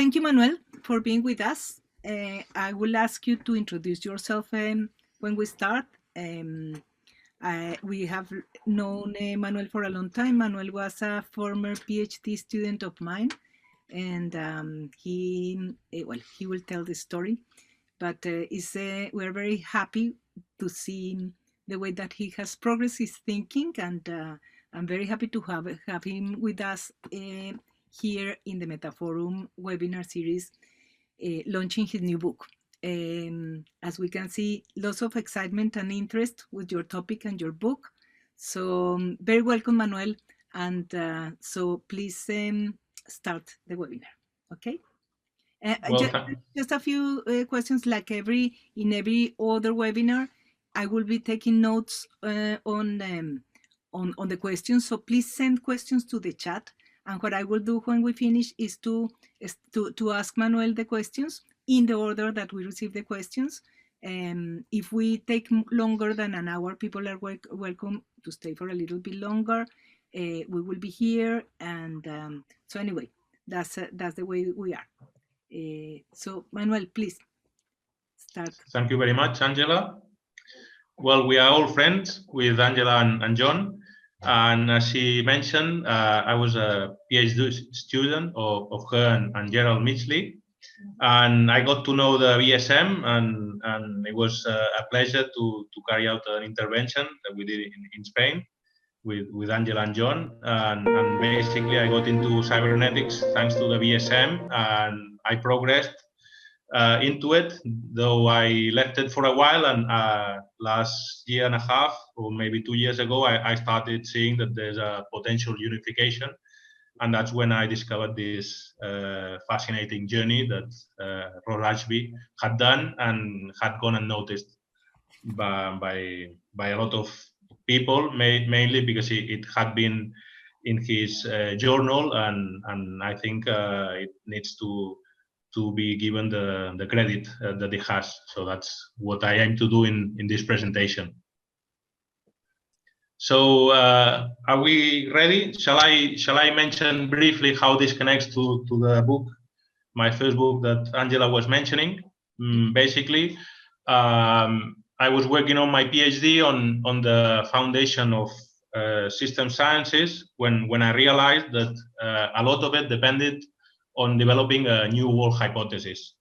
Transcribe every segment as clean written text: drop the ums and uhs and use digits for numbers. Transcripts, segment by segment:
thank you, Manuel, for being with us. I will ask you to introduce yourself when we start. We have known Manuel for a long time. Manuel was a former PhD student of mine, and he will tell the story. But we're very happy to see the way that he has progressed his thinking, and I'm very happy to have him with us here in the Metaphorum webinar series, launching his new book. As we can see, lots of excitement and interest with your topic and your book. So very welcome, Manuel. And so please start the webinar, okay? Just a few questions, like in every other webinar, I will be taking notes on the questions. So please send questions to the chat. And what I will do when we finish is to ask Manuel the questions in the order that we receive the questions. If we take longer than an hour, people are welcome to stay for a little bit longer. We will be here, and so anyway, that's the way we are. So Manuel, please start. Thank you very much, Angela. Well, we are all friends with Angela and John. And as she mentioned, I was a PhD student of her and Gerald Mitchley. And I got to know the VSM, and it was a pleasure to carry out an intervention that we did in Spain with Angela and John. And basically, I got into cybernetics thanks to the VSM, and I progressed into it, though I left it for a while. And last year and a half, or maybe 2 years ago, I started seeing that there's a potential unification. And that's when I discovered this fascinating journey that Ashby had done and had gone unnoticed by a lot of people, mainly because it had been in his journal, and I think it needs to be given the credit that it has. So that's what I aim to do in this presentation. So are we ready? Shall I mention briefly how this connects to the book, my first book that Angela was mentioning? Basically, I was working on my PhD on the foundation of system sciences when I realized that a lot of it depended on developing a new world hypothesis.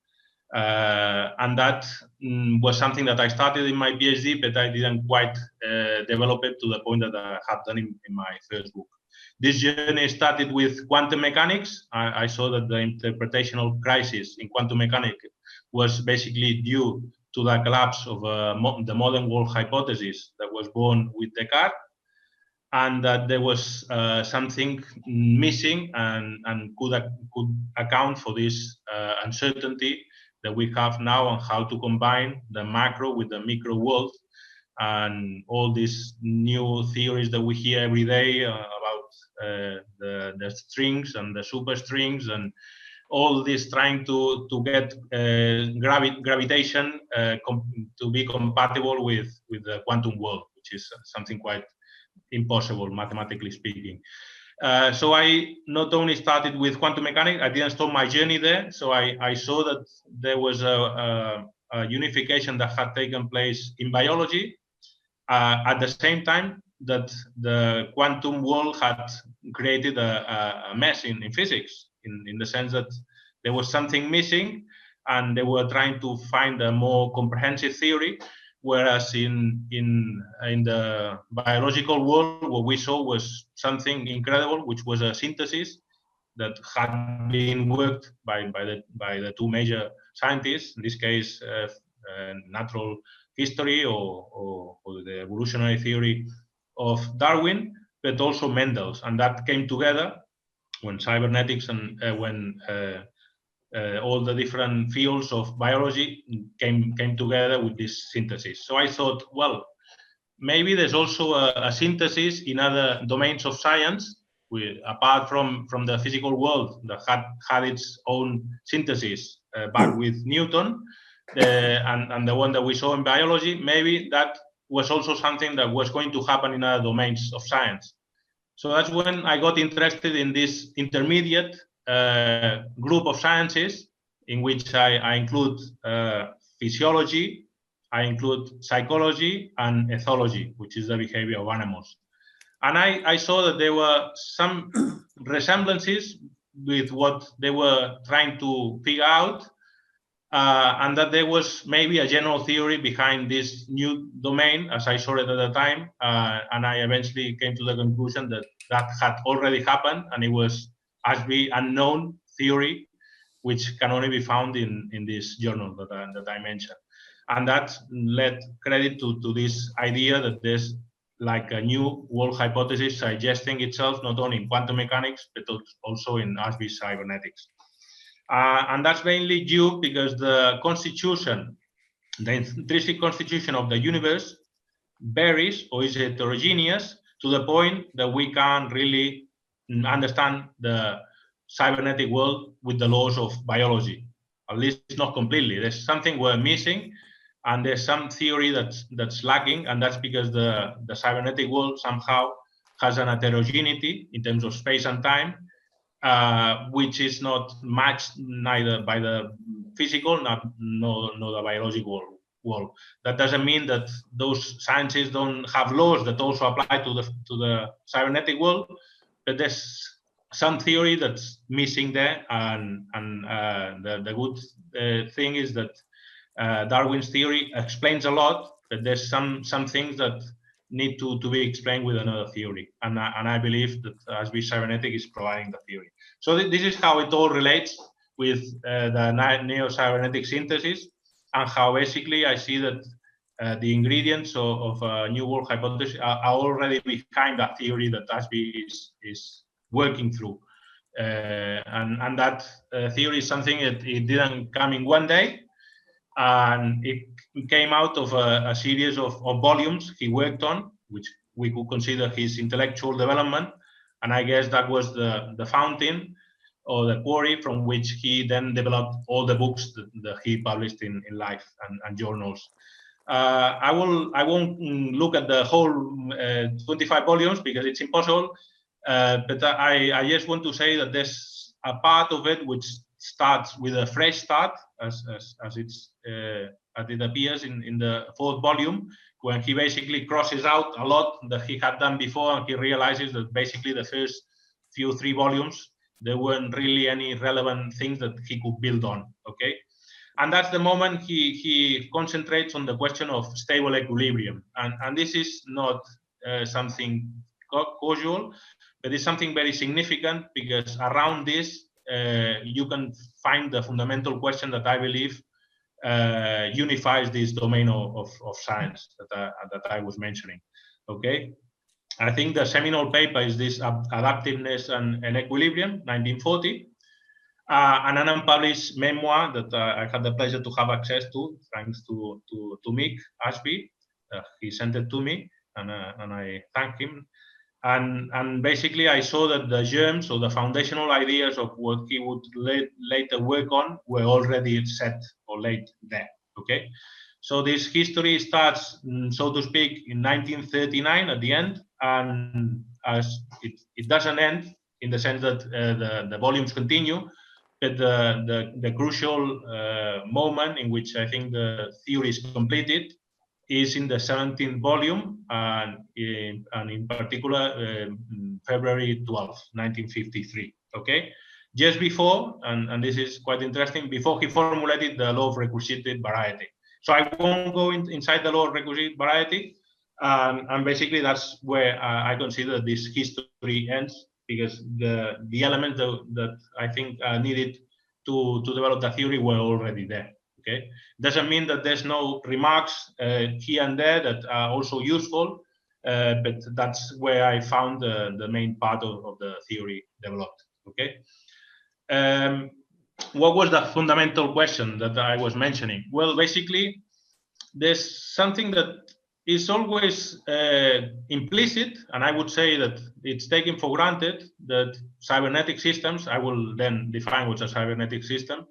And that was something that I started in my PhD, but I didn't quite develop it to the point that I have done in my first book. This journey started with quantum mechanics. I saw that the interpretational crisis in quantum mechanics was basically due to the collapse of the modern world hypothesis that was born with Descartes, and that there was something missing and could account for this uncertainty that we have now on how to combine the macro with the micro world, and all these new theories that we hear every day about the strings and the superstrings, and all this trying to get gravitation to be compatible with the quantum world, which is something quite impossible, mathematically speaking. So I not only started with quantum mechanics, I didn't stop my journey there. So I saw that there was a unification that had taken place in biology at the same time that the quantum world had created a mess in physics, in the sense that there was something missing, and they were trying to find a more comprehensive theory. Whereas in the biological world, what we saw was something incredible, which was a synthesis that had been worked by the two major scientists, in this case, natural history or the evolutionary theory of Darwin, but also Mendel's. And that came together when cybernetics and all the different fields of biology came together with this synthesis. So I thought, well, maybe there's also a synthesis in other domains of science, apart from the physical world that had its own synthesis back with Newton, and the one that we saw in biology. Maybe that was also something that was going to happen in other domains of science. So that's when I got interested in this intermediate group of sciences in which I include physiology, I include psychology and ethology, which is the behavior of animals. And I saw that there were some resemblances with what they were trying to figure out, and that there was maybe a general theory behind this new domain, as I saw it at the time. And I eventually came to the conclusion that that had already happened, and it was Ashby unknown theory, which can only be found in this journal that I mentioned. And that led credit to this idea that there's like a new world hypothesis suggesting itself not only in quantum mechanics, but also in Ashby's cybernetics. And that's mainly due because the constitution, the intrinsic constitution of the universe varies or is heterogeneous to the point that we can't really understand the cybernetic world with the laws of biology, at least not completely. There's something we're missing, and there's some theory that's lacking, and that's because the cybernetic world somehow has an heterogeneity in terms of space and time, which is not matched neither by the physical nor the biological world. That doesn't mean that those sciences don't have laws that also apply to the cybernetic world, but there's some theory that's missing there, and the good thing is that Darwin's theory explains a lot, but there's some things that need to be explained with another theory, and I believe that Ashby cybernetic is providing the theory. So this is how it all relates with the neo-cybernetic synthesis, and how basically I see that the ingredients of a new world hypothesis are already behind that theory that Ashby is working through, and that theory is something that it didn't come in one day, and it came out of a series of volumes he worked on, which we could consider his intellectual development, and I guess that was the fountain or the quarry from which he then developed all the books that he published in Life and journals. I won't look at the whole 25 volumes because it's impossible, but I just want to say that there's a part of it which starts with a fresh start, as it appears in the fourth volume, when he basically crosses out a lot that he had done before, and he realizes that basically the first few 3 volumes, there weren't really any relevant things that he could build on, okay? And that's the moment he concentrates on the question of stable equilibrium. And this is not something casual, but it's something very significant, because around this, you can find the fundamental question that I believe unifies this domain of science that I was mentioning, okay? I think the seminal paper is this Adaptiveness and Equilibrium, 1940, and an unpublished memoir that I had the pleasure to have access to, thanks to Mick Ashby. He sent it to me, and I thank him. And basically, I saw that the germs or the foundational ideas of what he would later work on were already set or laid there, okay? So this history starts, so to speak, in 1939 at the end, and as it doesn't end in the sense that the volumes continue, but the crucial moment in which I think the theory is completed is in the 17th volume, and in particular, February 12, 1953, okay? Just before, and this is quite interesting, before he formulated the law of requisite variety. So I won't go inside the law of requisite variety, and basically that's where I consider this history ends, because the elements that I think needed to develop the theory were already there. Okay, doesn't mean that there's no remarks here and there that are also useful, but that's where I found the main part of the theory developed. Okay, what was the fundamental question that I was mentioning? Well, basically, there's something that is always implicit, and I would say that it's taken for granted that cybernetic systems, I will then define what's a cybernetic system,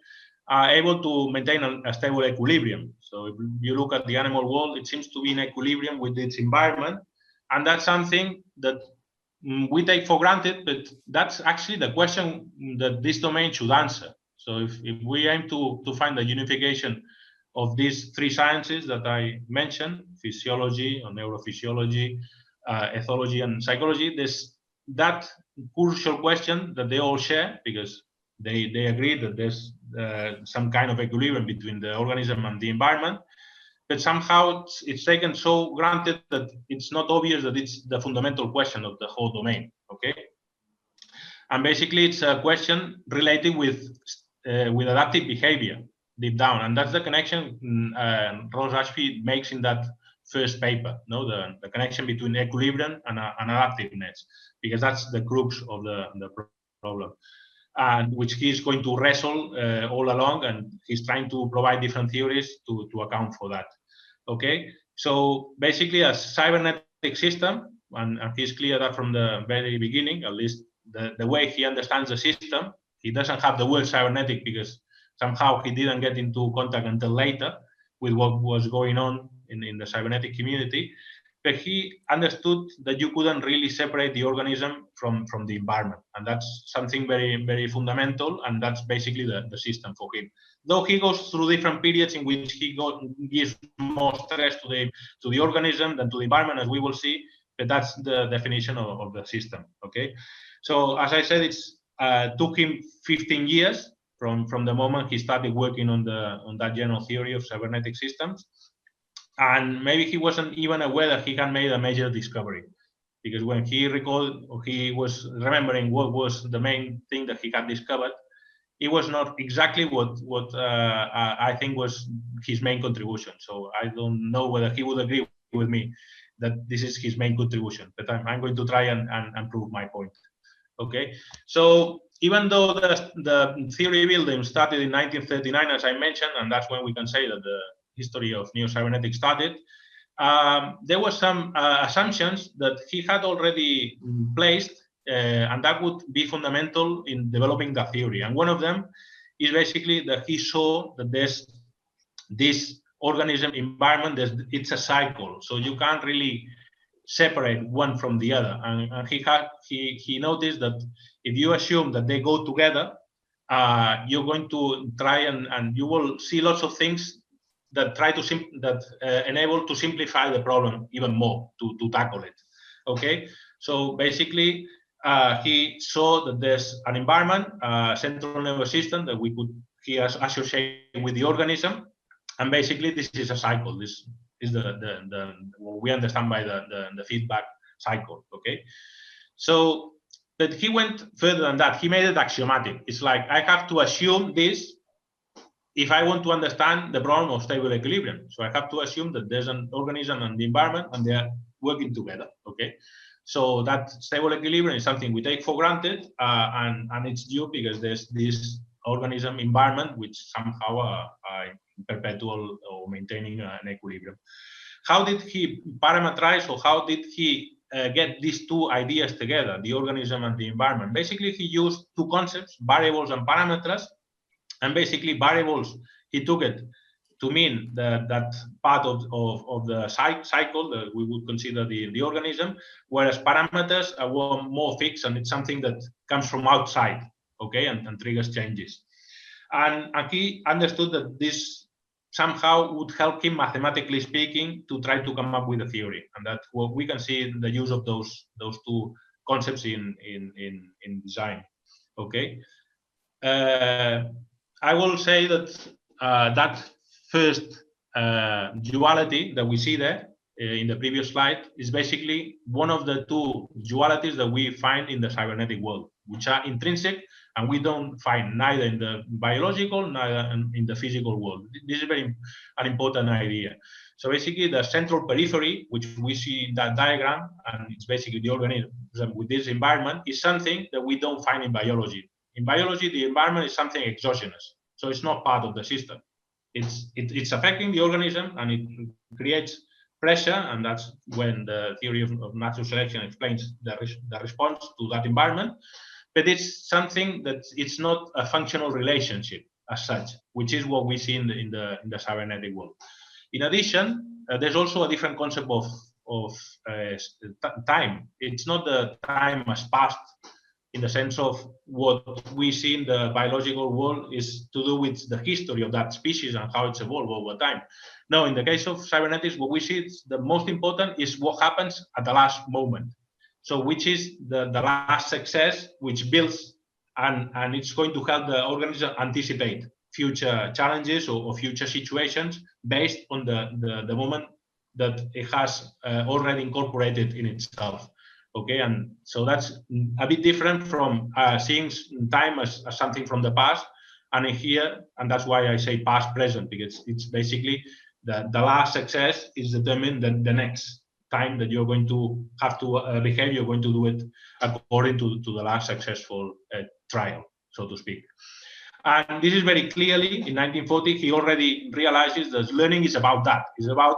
are able to maintain a stable equilibrium. So if you look at the animal world, it seems to be in equilibrium with its environment, and that's something that we take for granted, but that's actually the question that this domain should answer. So if we aim to find the unification of these three sciences that I mentioned, physiology or neurophysiology, ethology and psychology, there's that crucial question that they all share, because they agree that there's some kind of equilibrium between the organism and the environment, but somehow it's taken so granted that it's not obvious that it's the fundamental question of the whole domain, okay? And basically it's a question related with adaptive behavior deep down, and that's the connection Rose Ashby makes in that first paper, no, the connection between equilibrium and adaptiveness, because that's the crux of the problem, and which he's going to wrestle all along, and he's trying to provide different theories to account for that. Okay, so basically a cybernetic system, and he's clear that from the very beginning, at least the way he understands the system, he doesn't have the word cybernetic because somehow he didn't get into contact until later with what was going on in the cybernetic community. But he understood that you couldn't really separate the organism from the environment. And that's something very, very fundamental. And that's basically the system for him. Though he goes through different periods in which he gives more stress to the organism than to the environment, as we will see, but that's the definition of the system, okay? So as I said, it's took him 15 years from the moment he started working on that general theory of cybernetic systems. And maybe he wasn't even aware that he had made a major discovery, because when he recalled, or he was remembering what was the main thing that he had discovered, it was not exactly what I think was his main contribution. So I don't know whether he would agree with me that this is his main contribution, but I'm going to try and prove my point. Okay, so even though the theory building started in 1939, as I mentioned, and that's when we can say that the history of Neo-Cybernetics started, there were some assumptions that he had already placed, and that would be fundamental in developing the theory. And one of them is basically that he saw that there's this organism environment, it's a cycle, so you can't really separate one from the other. And he noticed that if you assume that they go together, you're going to try and you will see lots of things that try to enable to simplify the problem even more, to tackle it. Okay, so basically he saw that there's an environment, central nervous system that he has associated with the organism, and basically this is a cycle. This is what we understand by the feedback cycle. Okay, so but he went further than that. He made it axiomatic. It's like I have to assume this if I want to understand the problem of stable equilibrium. So I have to assume that there's an organism and the environment and they are working together. Okay, so that stable equilibrium is something we take for granted, and it's due because there's this organism environment which somehow are perpetual or maintaining an equilibrium. How did he parameterize, or how did he get these two ideas together, the organism and the environment? Basically, he used two concepts, variables and parameters. And basically, variables, he took it to mean that part of the cycle that we would consider the organism, whereas parameters are more fixed, and it's something that comes from outside, okay, and triggers changes. And he understood that this somehow would help him, mathematically speaking, to try to come up with a theory. And that's what we can see the use of those two concepts in design, okay? I will say that that first duality that we see there in the previous slide is basically one of the two dualities that we find in the cybernetic world, which are intrinsic, and we don't find neither in the biological, neither in the physical world. This is an important idea. So basically, the central periphery, which we see in that diagram, and it's basically the organism with this environment, is something that we don't find in biology. In biology, the environment is something exogenous, so it's not part of the system. It's affecting the organism, and it creates pressure, and that's when the theory of natural selection explains the response to that environment. But it's something that it's not a functional relationship as such, which is what we see in the cybernetic world. In addition, there's also a different concept of time. It's not the time as past in the sense of what we see in the biological world is to do with the history of that species and how it's evolved over time. No, in the case of cybernetics, what we see is the most important is what happens at the last moment. So which is the last success which builds and it's going to help the organism anticipate future challenges or future situations based on the moment that it has already incorporated in itself. Okay, and so that's a bit different from seeing time as something from the past. And in here, and that's why I say past present, because it's basically the last success is determined the next time that you're going to have to behave, you're going to do it according to the last successful trial, so to speak. And this is very clearly, in 1940, he already realizes that learning is about that. It's about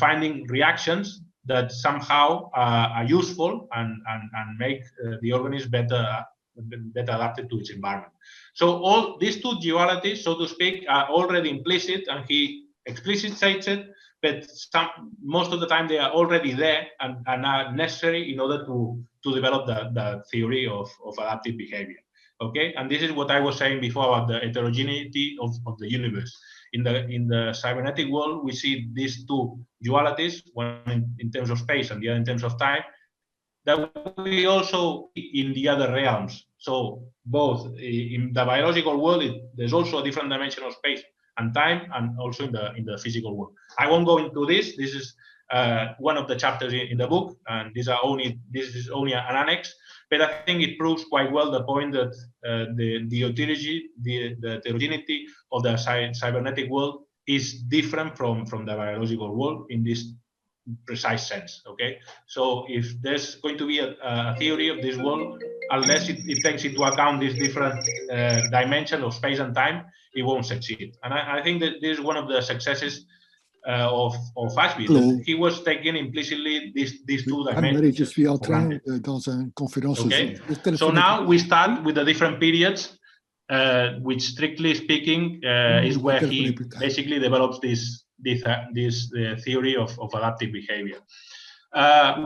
finding reactions that somehow are useful and make the organism better adapted to its environment. So all these two dualities, so to speak, are already implicit, and he explicitly states it, but most of the time they are already there and are necessary in order to develop the theory of adaptive behavior. Okay, and this is what I was saying before about the heterogeneity of the universe. In the cybernetic world, we see these two dualities, one in terms of space and the other in terms of time, that we also in the other realms. So both in the biological world, there's also a different dimension of space and time, and also in the physical world. I won't go into this. This is one of the chapters in the book, and this is only an annex. But I think it proves quite well the point that the heterogeneity of the cybernetic world is different from the biological world in this precise sense. Okay, so if there's going to be a theory of this world, unless it takes into account this different dimension of space and time, it won't succeed. And I think that this is one of the successes of Ashby. He was taking implicitly these two dimensions. Je suis en train dans une conférence. Okay, so now we start with the different periods, which strictly speaking is where he basically develops this theory of adaptive behavior.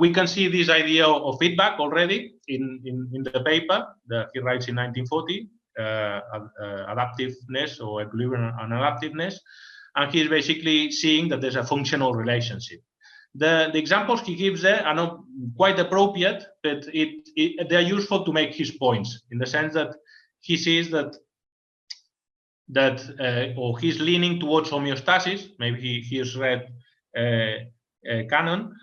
We can see this idea of feedback already in the paper that he writes in 1940, adaptiveness or equilibrium and adaptiveness, and he's basically seeing that there's a functional relationship. The examples he gives there are not quite appropriate, but they're useful to make his points, in the sense that he sees that or he's leaning towards homeostasis. Maybe he has read canon,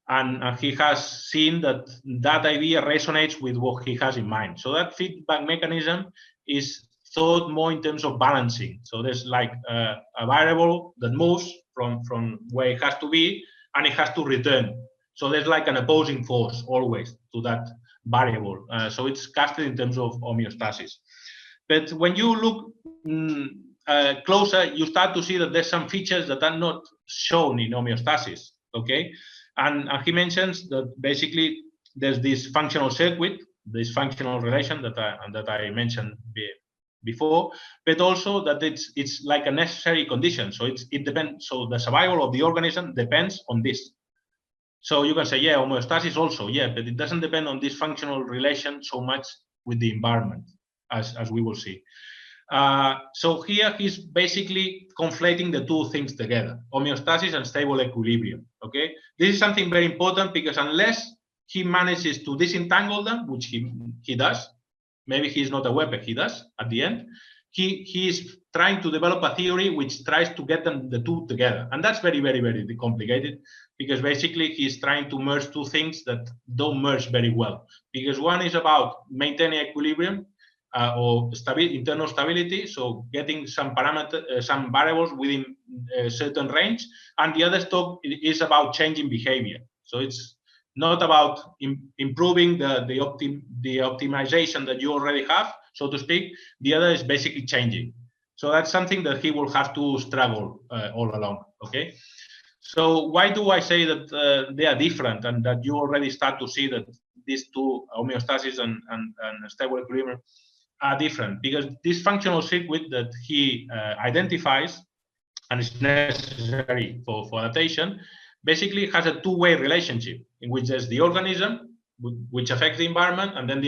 and he has seen that idea resonates with what he has in mind. So that feedback mechanism is thought more in terms of balancing. So there's like a variable that moves from where it has to be, and it has to return. So there's like an opposing force always to that variable. So it's casted in terms of homeostasis. But when you look closer, you start to see that there's some features that are not shown in homeostasis. Okay, and he mentions that basically there's this functional circuit, this functional relation that I mentioned before, but also that it's like a necessary condition. So it depends. So the survival of the organism depends on this. So you can say, yeah, homeostasis also, yeah, but it doesn't depend on this functional relation so much with the environment, as we will see. So here he's basically conflating the two things together, homeostasis and stable equilibrium. Okay, this is something very important, because unless he manages to disentangle them, which he does, maybe he's not aware, but he does at the end, he is trying to develop a theory which tries to get the two together. And that's very, very, very complicated, because basically he's trying to merge two things that don't merge very well. Because one is about maintaining equilibrium or internal stability, so getting some variables within a certain range, and the other stuff is about changing behavior. So it's not about improving the optimization that you already have, so to speak. The other is basically changing. So that's something that he will have to struggle all along. Okay. So why do I say that they are different, and that you already start to see that these two, homeostasis and stable equilibrium, are different? Because this functional circuit that he identifies and is necessary for adaptation basically has a two-way relationship in which there's the organism, which affects the environment, and then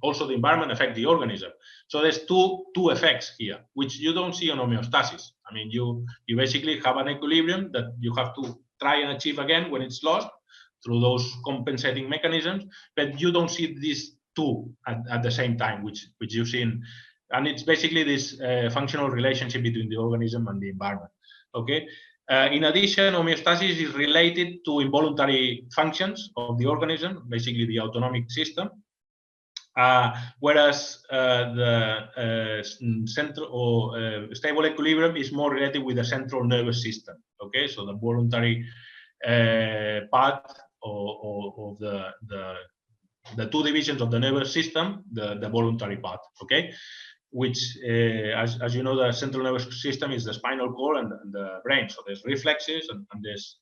also the environment affects the organism. So there's two effects here, which you don't see on homeostasis. I mean, you basically have an equilibrium that you have to try and achieve again when it's lost through those compensating mechanisms, but you don't see these two at the same time, which you've seen. And it's basically this functional relationship between the organism and the environment. Okay. In addition, homeostasis is related to involuntary functions of the organism, basically the autonomic system, whereas the central or stable equilibrium is more related with the central nervous system. Okay, so the voluntary part of the two divisions of the nervous system, the voluntary part. Okay. Which, as you know, the central nervous system is the spinal cord and the brain. So there's reflexes and there's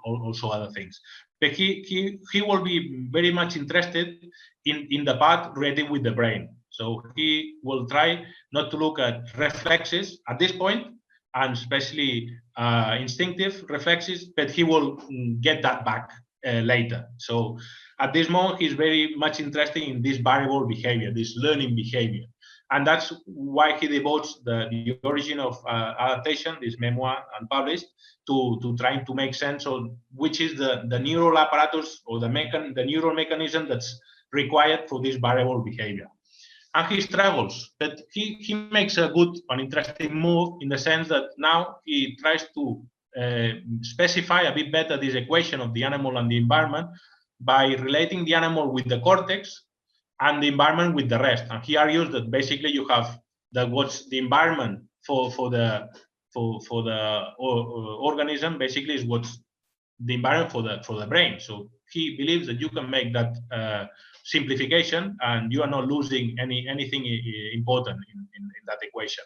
also other things. But he will be very much interested in the part related with the brain. So he will try not to look at reflexes at this point, and especially instinctive reflexes, but he will get that back later. So at this moment, he's very much interested in this variable behavior, this learning behavior. And that's why he devotes the origin of adaptation, this memoir unpublished, to trying to make sense of which is the neural apparatus or the neural mechanism that's required for this variable behavior. And he struggles, but he makes a good and interesting move in the sense that now he tries to specify a bit better this equation of the animal and the environment by relating the animal with the cortex and the environment with the rest. And he argues that basically you have what's the environment for the organism basically is what's the environment for the brain. So he believes that you can make that simplification and you are not losing anything important in that equation.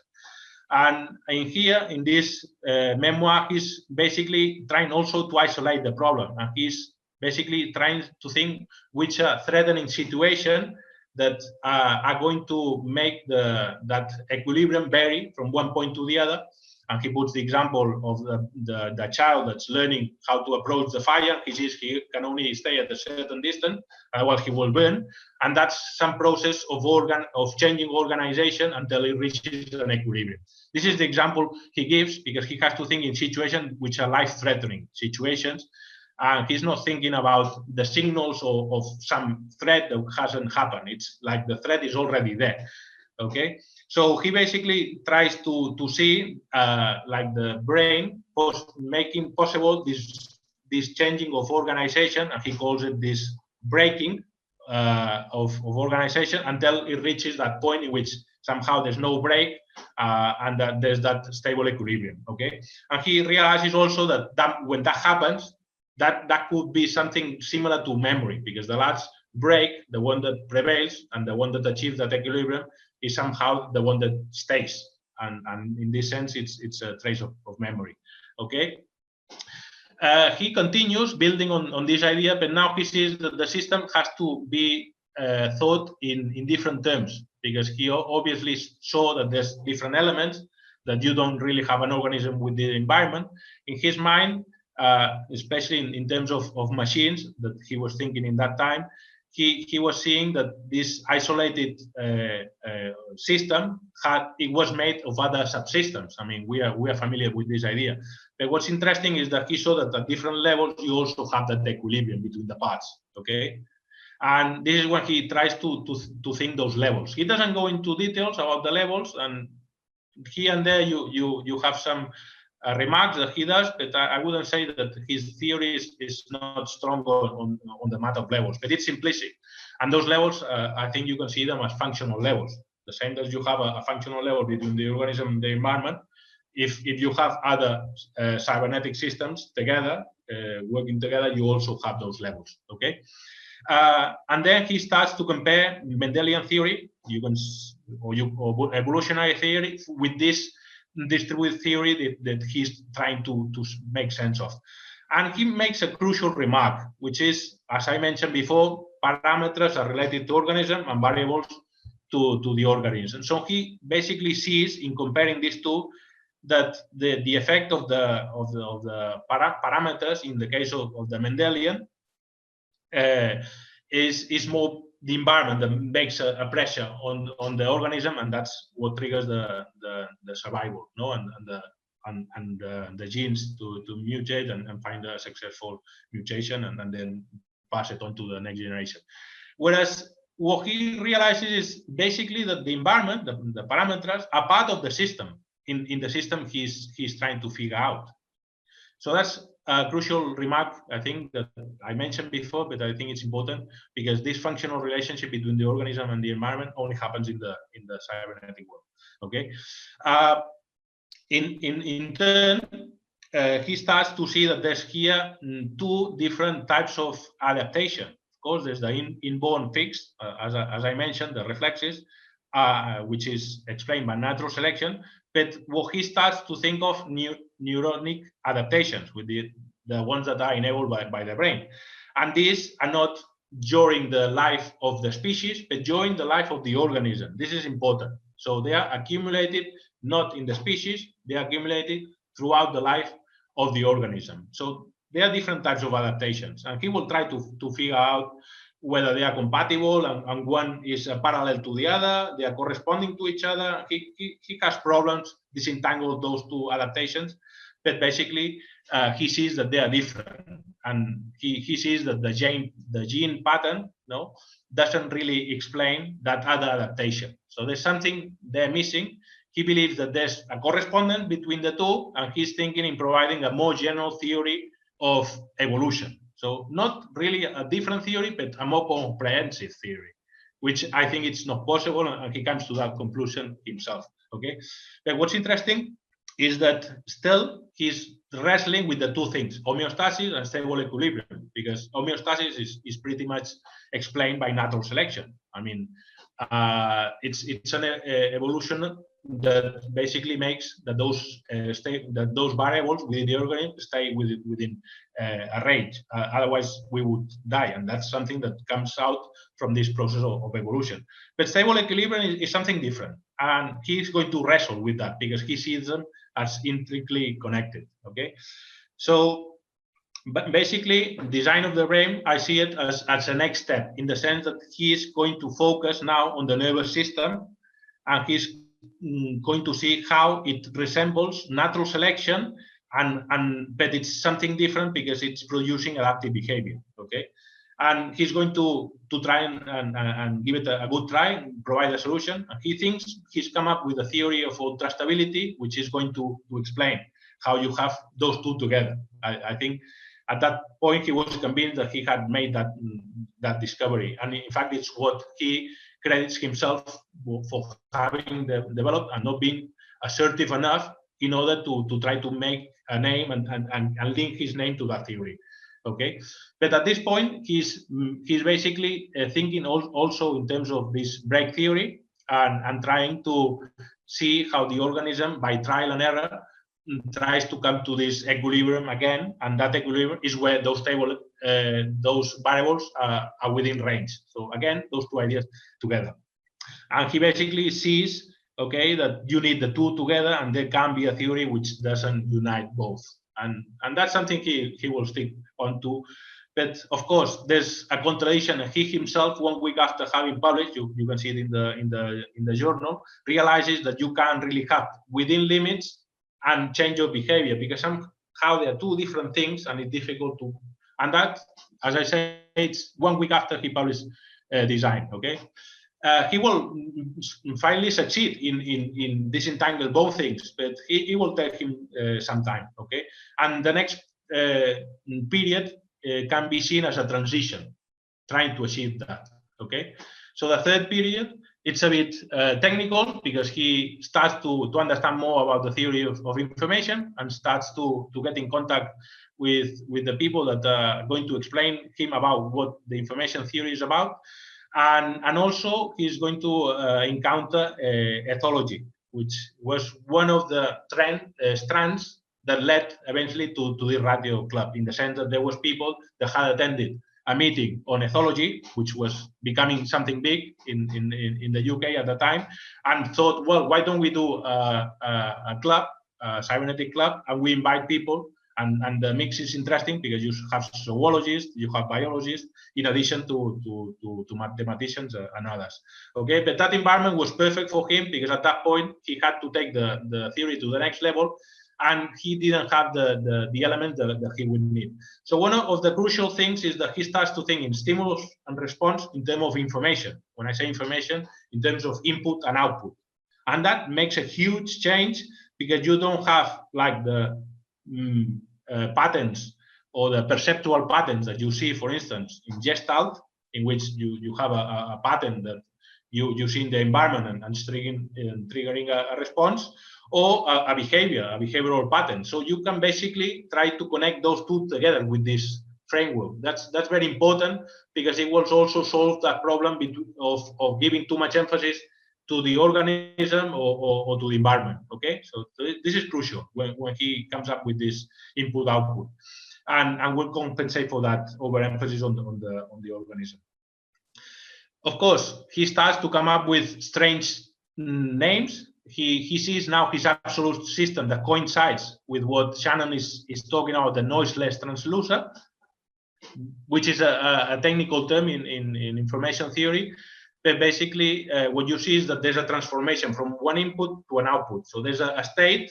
And in this memoir, he's basically trying also to isolate the problem, and he's basically trying to think which threatening situation that are going to make that equilibrium vary from one point to the other. And he puts the example of the child that's learning how to approach the fire. He says he can only stay at a certain distance, while he will burn. And that's some process of changing organization until it reaches an equilibrium. This is the example he gives because he has to think in situations which are life-threatening situations. And he's not thinking about the signals of some threat that hasn't happened. It's like the threat is already there. Okay, so he basically tries to see like the brain making possible this changing of organization, and he calls it this breaking of organization until it reaches that point in which somehow there's no break and that there's that stable equilibrium. Okay, and he realizes also that when that happens, that could be something similar to memory, because the last break, the one that prevails and the one that achieves that equilibrium, is somehow the one that stays. And in this sense, it's a trace of memory. Okay. He continues building on this idea, but now he sees that the system has to be thought in different terms, because he obviously saw that there's different elements, that you don't really have an organism with the environment. In his mind, especially in terms of machines that he was thinking in that time, he was seeing that this isolated system was made of other subsystems. I mean, we are familiar with this idea. But what's interesting is that he saw that at different levels you also have that equilibrium between the parts. Okay, and this is when he tries to think those levels. He doesn't go into details about the levels, and here and there you have some remarks that he does, but I wouldn't say that his theory is not strong on the matter of levels, but it's implicit. And those levels, I think you can see them as functional levels. The same as you have a functional level between the organism and the environment. If you have other cybernetic systems together, working together, you also have those levels. Okay, and then he starts to compare Mendelian theory, or evolutionary theory, with this distributed theory that he's trying to make sense of. And he makes a crucial remark, which is, as I mentioned before, parameters are related to organism and variables to the organism. So he basically sees, in comparing these two, that the effect of the parameters in the case of the Mendelian is more the environment that makes a pressure on the organism, and that's what triggers the survival, no, and the genes to mutate and find a successful mutation and then pass it on to the next generation. Whereas what he realizes is basically that the environment, the parameters, are part of the system. In the system he's trying to figure out. So that's a crucial remark, I think, that I mentioned before, but I think it's important because this functional relationship between the organism and the environment only happens in the cybernetic world. Okay. In turn, he starts to see that there's here two different types of adaptation. Of course, there's the inborn fixed, as I mentioned, the reflexes, which is explained by natural selection. But what he starts to think of neuronic adaptations, with the ones that are enabled by the brain. And these are not during the life of the species, but during the life of the organism. This is important. So they are accumulated not in the species, they are accumulated throughout the life of the organism. So there are different types of adaptations, and he will try to figure out whether they are compatible and one is parallel to the other, they are corresponding to each other. He has problems disentangle those two adaptations, but basically he sees that they are different, and he sees that the gene pattern, no, doesn't really explain that other adaptation. So there's something they're missing. He believes that there's a correspondence between the two, and he's thinking in providing a more general theory of evolution. So not really a different theory, but a more comprehensive theory, which I think it's not possible, and he comes to that conclusion himself. Okay, but what's interesting is that still he's wrestling with the two things, homeostasis and stable equilibrium, because homeostasis is pretty much explained by natural selection. I mean, it's an evolution that basically makes that those variables within the organism stay within a range. Otherwise, we would die, and that's something that comes out from this process of evolution. But stable equilibrium is something different, and he's going to wrestle with that because he sees them as intricately connected. Okay, so but basically, design of the brain, I see it as a next step, in the sense that he is going to focus now on the nervous system, and he's going to see how it resembles natural selection, but it's something different because it's producing adaptive behavior. Okay, and he's going to try and give it a good try and provide a solution. And he thinks he's come up with a theory of trustability, which is going to explain how you have those two together. I think at that point he was convinced that he had made that discovery, and in fact it's what he credits himself for having developed and not being assertive enough in order to try to make a name and link his name to that theory. Okay, but at this point he's basically thinking also in terms of this break theory and trying to see how the organism, by trial and error, tries to come to this equilibrium again, and that equilibrium is where those variables are within range. So again, those two ideas together, and he basically sees, okay, that you need the two together, and there can be a theory which doesn't unite both, and that's something he will stick on to. But of course, there's a contradiction. He himself, 1 week after having published, you can see it in the journal, realizes that you can't really have within limits and change your behavior, because somehow they are two different things, and it's difficult to. And that, as I say, it's 1 week after he published Design. Okay, he will finally succeed in disentangle both things, but it will take him some time. Okay, and the next period can be seen as a transition, trying to achieve that. Okay, so the third period, it's a bit technical, because he starts to understand more about the theory of information, and starts to get in contact with the people that are going to explain him about what the information theory is about. And also he's going to encounter ethology, which was one of the strands that led eventually to the Radio Club, in the sense that there was people that had attended a meeting on ethology, which was becoming something big in the UK at the time, and thought, well, why don't we do a club cybernetic club, and we invite people. And the mix is interesting because you have zoologists, you have biologists, in addition to mathematicians and others. Okay, but that environment was perfect for him because at that point he had to take the theory to the next level, and he didn't have the elements that he would need. So one of the crucial things is that he starts to think in stimulus and response in terms of information. When I say information, in terms of input and output. And that makes a huge change because you don't have like the patterns or the perceptual patterns that you see, for instance, in Gestalt, in which you have a pattern that you see in the environment and triggering a response, or a behavioral pattern. So you can basically try to connect those two together with this framework. That's very important because it will also solve that problem of giving too much emphasis to the organism or to the environment. Okay, so this is crucial when he comes up with this input-output, and will compensate for that overemphasis on the organism. Of course, he starts to come up with strange names. He sees now his absolute system that coincides with what Shannon is talking about, the noiseless transducer, which is a technical term in information theory. But basically, what you see is that there's a transformation from one input to an output. So there's a state.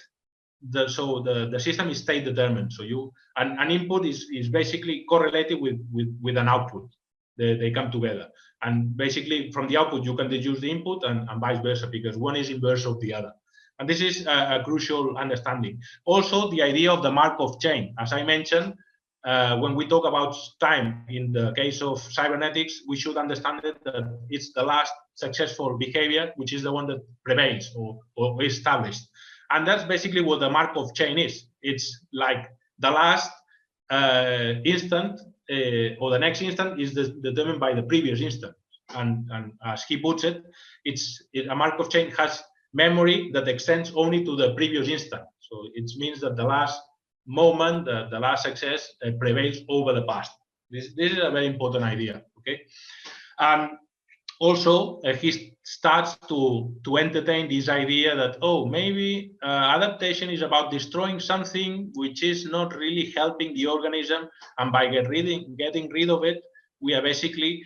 So the system is state determined. So an input is basically correlated with an output. They come together, and basically from the output you can deduce the input and vice versa, because one is inverse of the other. And this is a crucial understanding. Also, the idea of the Markov chain, as I mentioned. When we talk about time, in the case of cybernetics, we should understand that it's the last successful behavior, which is the one that prevails or is established. And that's basically what the Markov chain is. It's like the last instant or the next instant is determined by the previous instant. And as he puts it, a Markov chain has memory that extends only to the previous instant. So it means that the last moment, the last success prevails over the past. This is a very important idea. Okay, also he starts to entertain this idea that maybe adaptation is about destroying something which is not really helping the organism, and by getting rid of it, we are basically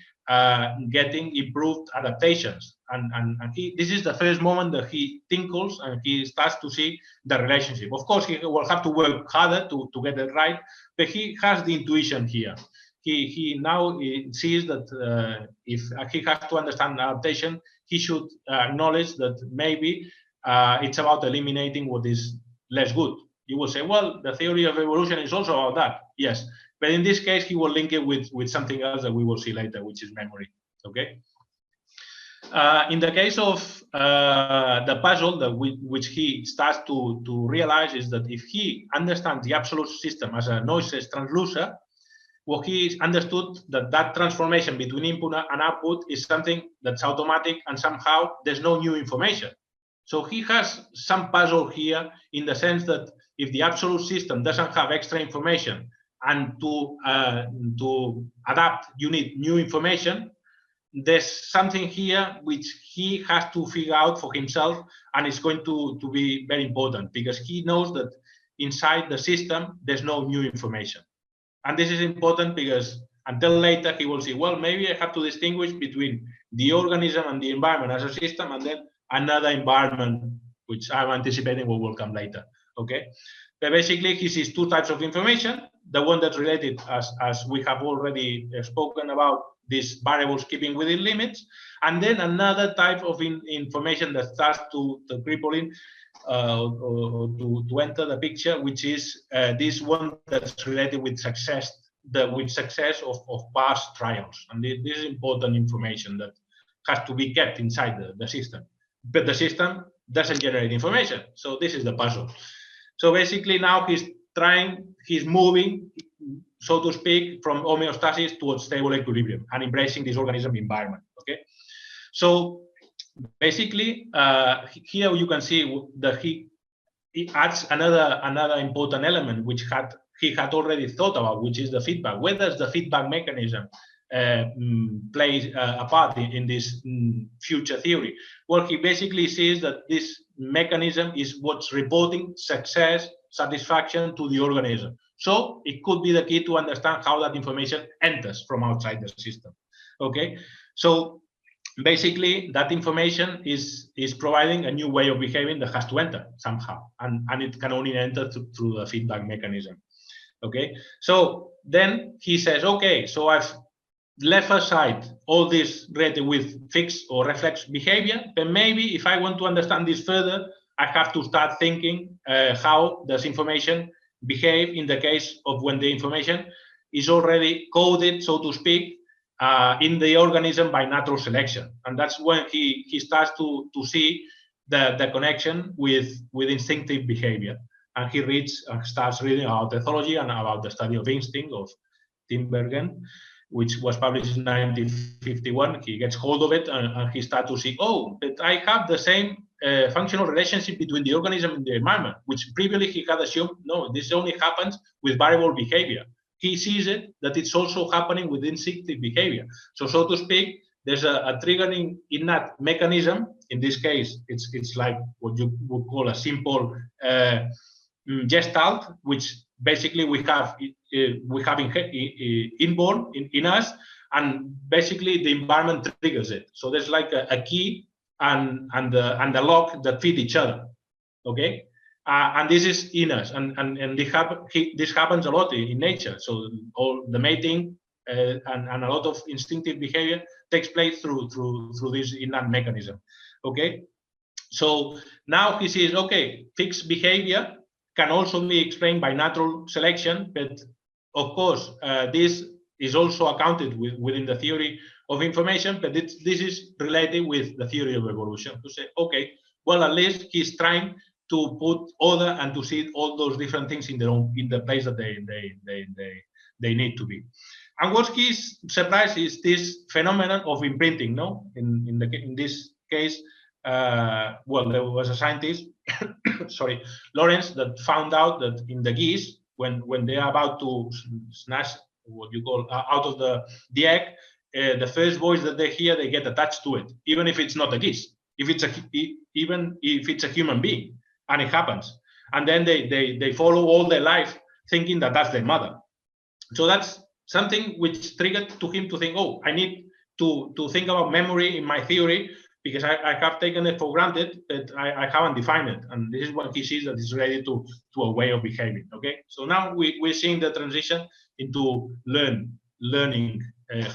getting improved adaptations. And this is the first moment that he tinkles and he starts to see the relationship. Of course, he will have to work harder to get it right, but he has the intuition here. He now sees that if he has to understand adaptation, he should acknowledge that maybe it's about eliminating what is less good. You will say, well, the theory of evolution is also about that. Yes, but in this case, he will link it with something else that we will see later, which is memory. Okay. In the case of the puzzle which he starts to realize is that if he understands the absolute system as a noiseless transducer, well, he understood that transformation between input and output is something that's automatic, and somehow there's no new information. So he has some puzzle here in the sense that if the absolute system doesn't have extra information, and to adapt you need new information, there's something here which he has to figure out for himself, and it's going to be very important because he knows that inside the system there's no new information. And this is important because until later he will see, well, maybe I have to distinguish between the organism and the environment as a system, and then another environment, which I'm anticipating will come later. Okay, but basically he sees two types of information: the one that's related, as we have already spoken about, these variables keeping within limits, and then another type of information that starts to cripple in or to enter the picture, which is this one that's related with success, of past trials. And this is important information that has to be kept inside the system. But the system doesn't generate information. So this is the puzzle. So basically now he's moving, so to speak, from homeostasis towards stable equilibrium and embracing this organism environment. Okay, so basically here you can see that he adds another important element which he had already thought about, which is the feedback. Where does the feedback mechanism plays a part in this future theory? Well, he basically says that this mechanism is what's reporting success, satisfaction to the organism. So it could be the key to understand how that information enters from outside the system. Okay, so basically that information is providing a new way of behaving that has to enter somehow, and it can only enter through the feedback mechanism. Okay, so then he says, okay, so I've left aside all this related with fixed or reflex behavior, but maybe if I want to understand this further, I have to start thinking how does information behave in the case of when the information is already coded, so to speak, in the organism by natural selection. And that's when he starts to see the connection with instinctive behavior. And he starts reading about ethology and about the study of instinct of Tinbergen, which was published in 1951. He gets hold of it and he starts to see, oh, but I have the same functional relationship between the organism and the environment, which previously he had assumed, no, this only happens with variable behavior. He sees it that it's also happening with instinctive behavior. So to speak, there's a triggering innate mechanism. In this case, it's like what you would call a simple gestalt, which basically we have inborn in us, and basically the environment triggers it. So there's like a key and the lock that feed each other. Okay. And this is in us, and this happens a lot in nature. So all the mating and a lot of instinctive behavior takes place through this innate mechanism. Okay, so now he says, okay, fixed behavior can also be explained by natural selection, but of course this is also accounted within the theory of information, but this is related with the theory of evolution. To say, okay, well, at least he's trying to put order and to see all those different things in the place that they need to be. And what he's surprised is this phenomenon of imprinting. No, in this case, well, there was a scientist, sorry, Lawrence, that found out that in the geese, when they are about to snatch what you call out of the egg, the first voice that they hear, they get attached to it, even if it's not a geese, even if it's a human being. And it happens, and then they follow all their life thinking that that's their mother. So that's something which triggered to him to think, oh, I need to think about memory in my theory, because I have taken it for granted, but I haven't defined it. And this is what he sees that is related to a way of behaving. Okay, so now we're seeing the transition into learning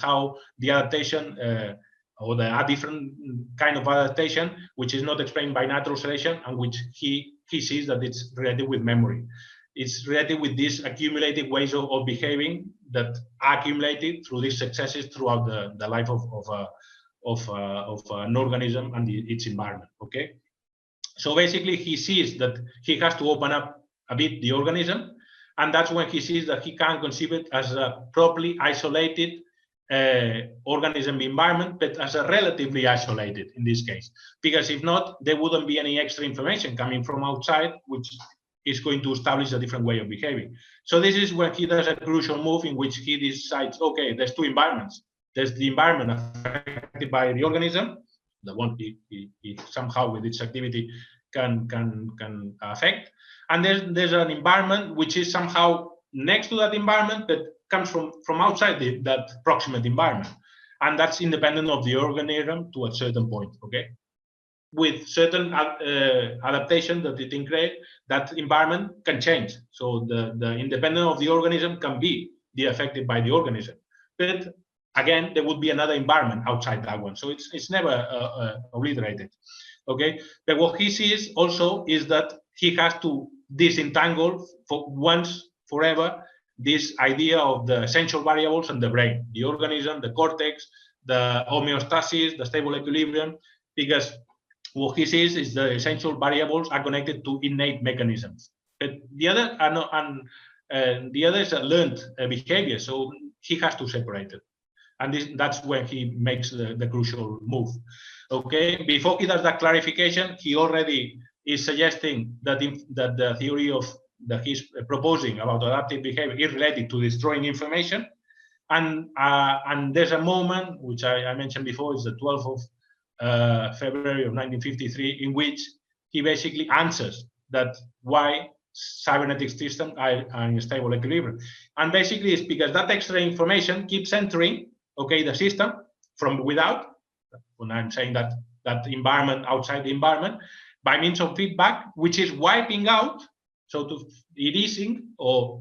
how the adaptation or a different kind of adaptation, which is not explained by natural selection, and which he sees that it's related with memory. It's related with these accumulated ways of behaving that are accumulated through these successes throughout the life of an organism and its environment. Okay, so basically he sees that he has to open up a bit the organism, and that's when he sees that he can't conceive it as a properly isolated organism environment, but as a relatively isolated in this case, because if not, there wouldn't be any extra information coming from outside, which is going to establish a different way of behaving. So this is when he does a crucial move in which he decides, okay, there's two environments. There's the environment affected by the organism, the one he somehow with its activity can affect, and there's an environment which is somehow next to that environment, but comes from outside that proximate environment, and that's independent of the organism to a certain point. Okay, with certain adaptation that it can create, that environment can change. So the independent of the organism can be affected by the organism, but again there would be another environment outside that one. So it's never obliterated. Okay, but what he sees also is that he has to disentangle for once forever this idea of the essential variables and the brain, the organism, the cortex, the homeostasis, the stable equilibrium, because what he sees is the essential variables are connected to innate mechanisms. But the other are not, and the other is a learned behavior, so he has to separate it. And that's when he makes the crucial move. Okay, before he does that clarification, he already is suggesting that the theory of that he's proposing about adaptive behavior is related to destroying information, And there's a moment, which I mentioned before, it's the 12th of February of 1953, in which he basically answers that why cybernetic systems are in stable equilibrium. And basically it's because that extra information keeps entering, okay, the system from without, when I'm saying that environment, outside the environment, by means of feedback, which is wiping out, so to erasing or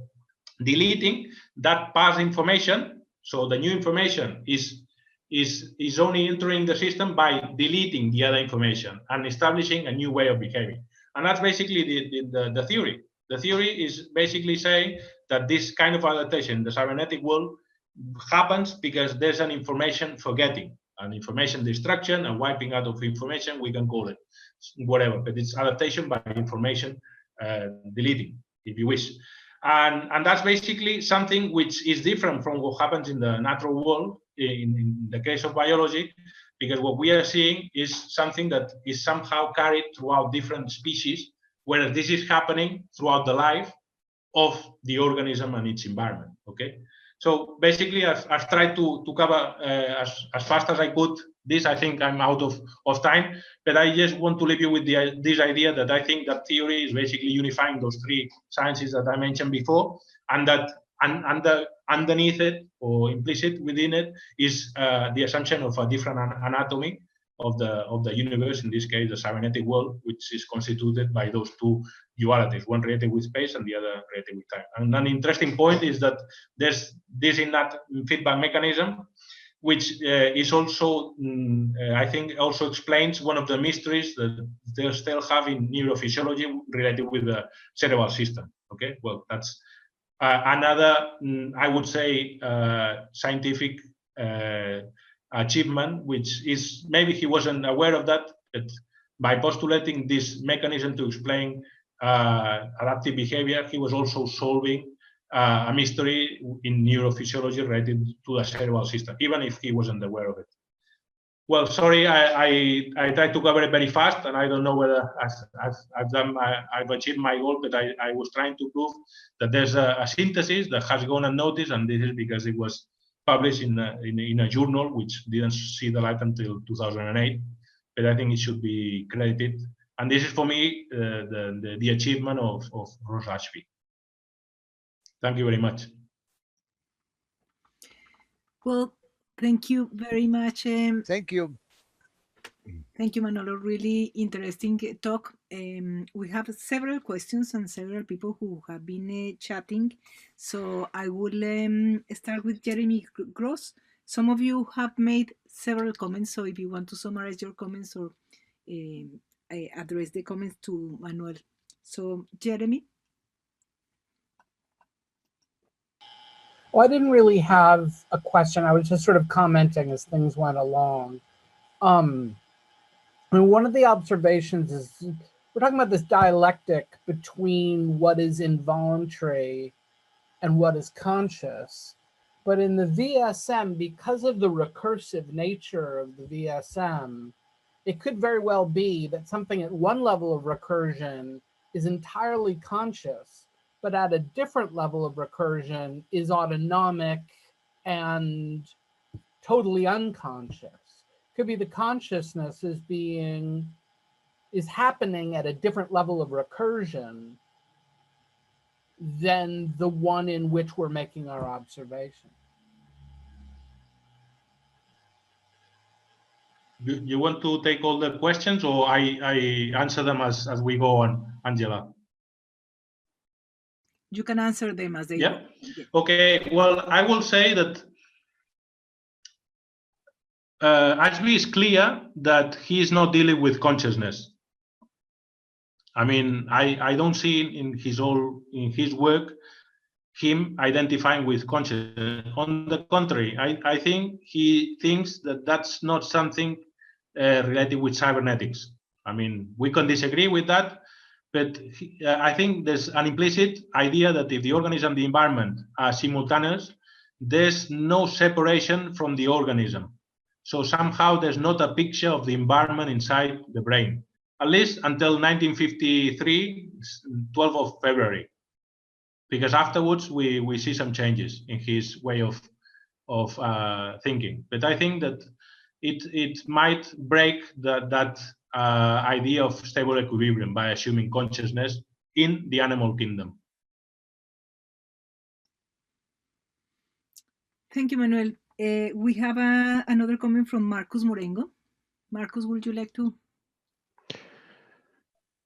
deleting that past information. So the new information is only entering the system by deleting the other information and establishing a new way of behaving. And that's basically the theory. The theory is basically saying that this kind of adaptation in the cybernetic world happens because there's an information forgetting, an information destruction, a wiping out of information, we can call it whatever, but it's adaptation by information deleting, if you wish. And that's basically something which is different from what happens in the natural world, in the case of biology, because what we are seeing is something that is somehow carried throughout different species, whereas this is happening throughout the life of the organism and its environment, okay? So basically, I've tried to cover as fast as I could this. I think I'm out of time, but I just want to leave you with this idea that I think that theory is basically unifying those three sciences that I mentioned before, and that underneath it or implicit within it is the assumption of a different anatomy of the universe, in this case, the cybernetic world, which is constituted by those two dualities, one related with space and the other related with time. And an interesting point is that there's this innate feedback mechanism, which is also, I think, also explains one of the mysteries that they still have in neurophysiology related with the cerebral system. Okay, well, that's another, I would say, scientific achievement, which is maybe he wasn't aware of that, but by postulating this mechanism to explain adaptive behavior, he was also solving a mystery in neurophysiology related to the cerebral system, even if he wasn't aware of it. Well, sorry, I tried to cover it very fast, and I don't know whether I've achieved my goal, but I was trying to prove that there's a synthesis that has gone unnoticed, and this is because it was published in a journal which didn't see the light until 2008, but I think it should be credited. And this is, for me, the achievement of Ross Ashby. Thank you very much. Well, thank you very much. Thank you. Thank you, Manolo. Really interesting talk. We have several questions and several people who have been chatting. So I will start with Jeremy Gross. Some of you have made several comments. So if you want to summarize your comments or I address the comments to Manuel. So Jeremy. Well, I didn't really have a question. I was just sort of commenting as things went along. And one of the observations is we're talking about this dialectic between what is involuntary and what is conscious. But in the VSM, because of the recursive nature of the VSM, it could very well be that something at one level of recursion is entirely conscious, but at a different level of recursion is autonomic and totally unconscious. Could be the consciousness is happening at a different level of recursion than the one in which we're making our observation. You want to take all the questions, or I answer them as we go on, Angela? You can answer them as they go. Yeah. Okay. Well, I will say that Ashby is clear that he is not dealing with consciousness. I mean, I don't see in his work him identifying with consciousness. On the contrary, I think he thinks that that's not something related with cybernetics. I mean, we can disagree with that, but I think there's an implicit idea that if the organism and the environment are simultaneous, there's no separation from the organism. So somehow there's not a picture of the environment inside the brain, at least until 1953, 12th of February. Because afterwards we see some changes in his way of thinking. But I think that it might break that idea of stable equilibrium by assuming consciousness in the animal kingdom. Thank you, Manuel. We have another comment from Marcus Morengo. Marcus, would you like to?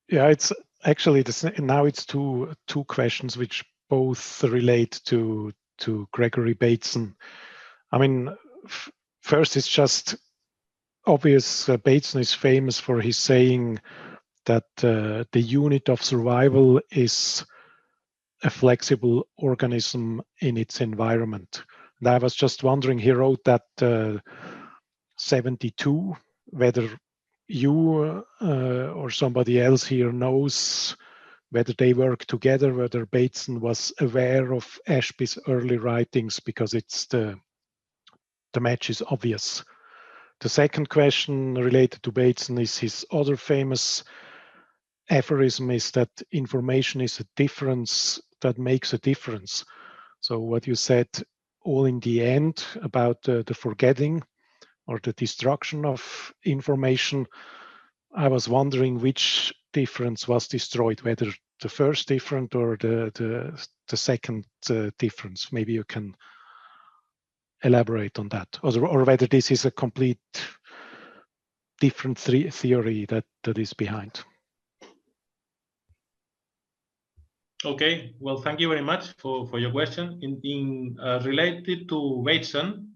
Yeah, it's actually now it's two questions which both relate to Gregory Bateson. I mean, first it's just obvious. Bateson is famous for his saying that the unit of survival is a flexible organism in its environment. And I was just wondering, he wrote that 72, whether you or somebody else here knows whether they work together, whether Bateson was aware of Ashby's early writings, because it's the match is obvious. The second question related to Bateson is his other famous aphorism is that information is a difference that makes a difference. So what you said all in the end about the forgetting or the destruction of information, I was wondering which difference was destroyed, whether the first difference or the second difference. Maybe you can elaborate on that, or whether this is a complete different theory that is behind. Okay, well, thank you very much for your question. In related to Bateson,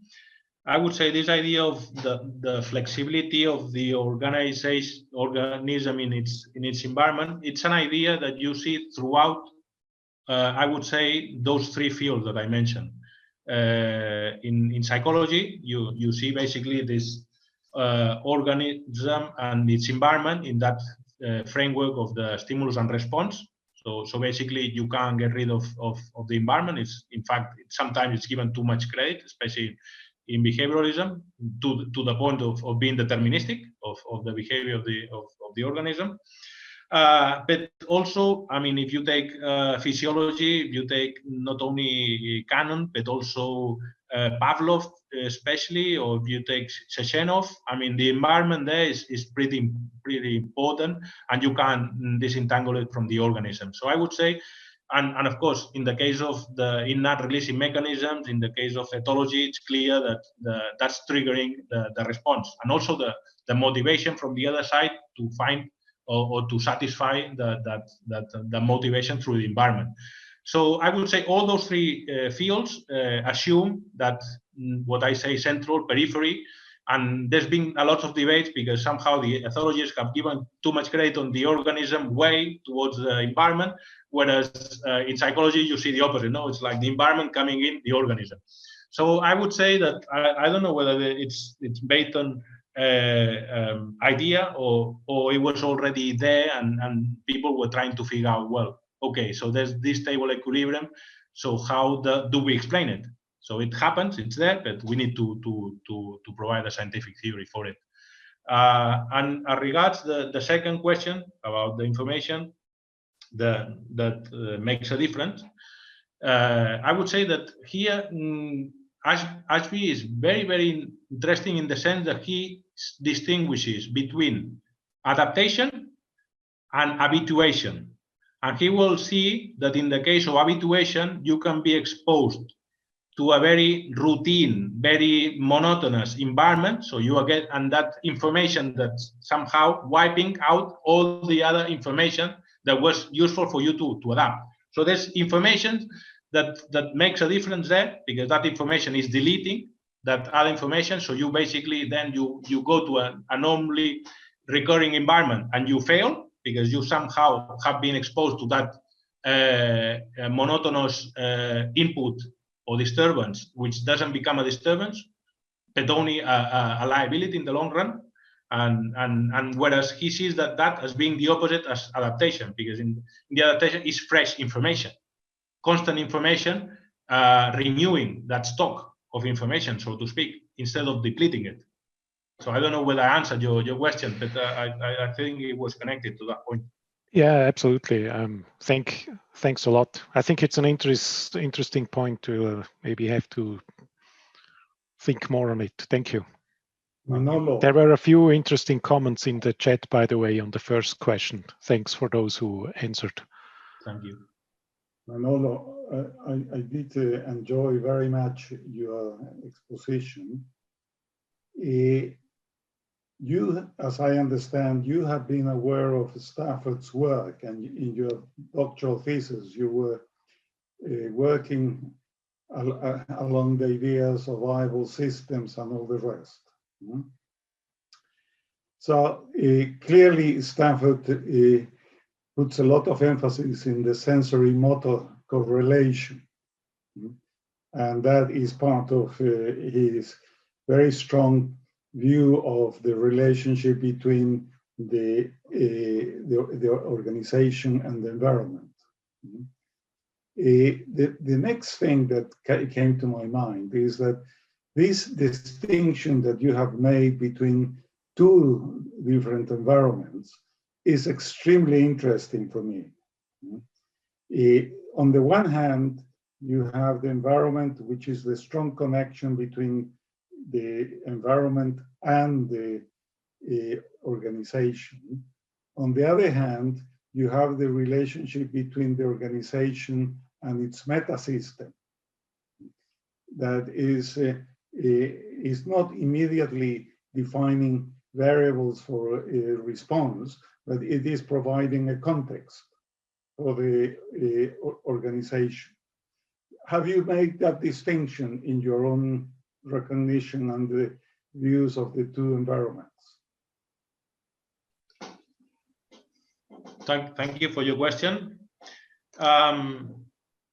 I would say this idea of the flexibility of the organism in its environment, it's an idea that you see throughout, I would say, those three fields that I mentioned. In psychology, you see basically this organism and its environment in that framework of the stimulus and response. So basically, you can't get rid of the environment. It's, in fact, sometimes it's given too much credit, especially in behavioralism, to the point of being deterministic of the behavior of the organism. But also, I mean, if you take physiology, if you take not only Cannon, but also Pavlov especially, or if you take Sechenov, I mean, the environment there is pretty important, and you can't disentangle it from the organism. So I would say, and of course, in the case of the innate releasing mechanisms, in the case of ethology, it's clear that that's triggering the response, and also the motivation from the other side to find or to satisfy the motivation through the environment. So I would say all those three fields assume that what I say central, periphery, and there's been a lot of debates because somehow the ethologists have given too much credit on the organism way towards the environment, whereas in psychology you see the opposite. No, it's like the environment coming in the organism. So I would say that I don't know whether it's based on idea or it was already there and people were trying to figure out, well, okay, so there's this stable equilibrium, so how do we explain it? So it happens, it's there, but we need to provide a scientific theory for it. And as regards the second question about the information that makes a difference, I would say that here Ashby is very interesting in the sense that he distinguishes between adaptation and habituation. And he will see that in the case of habituation, you can be exposed to a very routine, very monotonous environment. So you get, and that information that's somehow wiping out all the other information that was useful for you to adapt. So there's information that makes a difference there, because that information is deleting that other information. So you basically then you go to a normally recurring environment and you fail because you somehow have been exposed to that monotonous input or disturbance, which doesn't become a disturbance, but only a liability in the long run. And whereas he sees that as being the opposite as adaptation, because in the adaptation is fresh information, constant information, renewing that stock of information, so to speak, instead of depleting it. So I don't know whether I answered your question, but I think it was connected to that point. Yeah, absolutely. Thanks a lot. I think it's an interesting point to maybe have to think more on it. Thank you. Manolo. There were a few interesting comments in the chat, by the way, on the first question. Thanks for those who answered. Thank you. Manolo, I did enjoy very much your exposition. You, as I understand, you have been aware of Stafford's work, and in your doctoral thesis, you were working along the ideas of viable systems and all the rest. So clearly, Stafford puts a lot of emphasis in the sensory-motor correlation, and that is part of his very strong view of the relationship between the organization and the environment. The next thing that came to my mind is that this distinction that you have made between two different environments is extremely interesting for me. On the one hand, you have the environment, which is the strong connection between the environment and the organization. On the other hand, you have the relationship between the organization and its meta-system that is not immediately defining variables for a response, but it is providing a context for the organization. Have you made that distinction in your own recognition and the views of the two environments? Thank you for your question.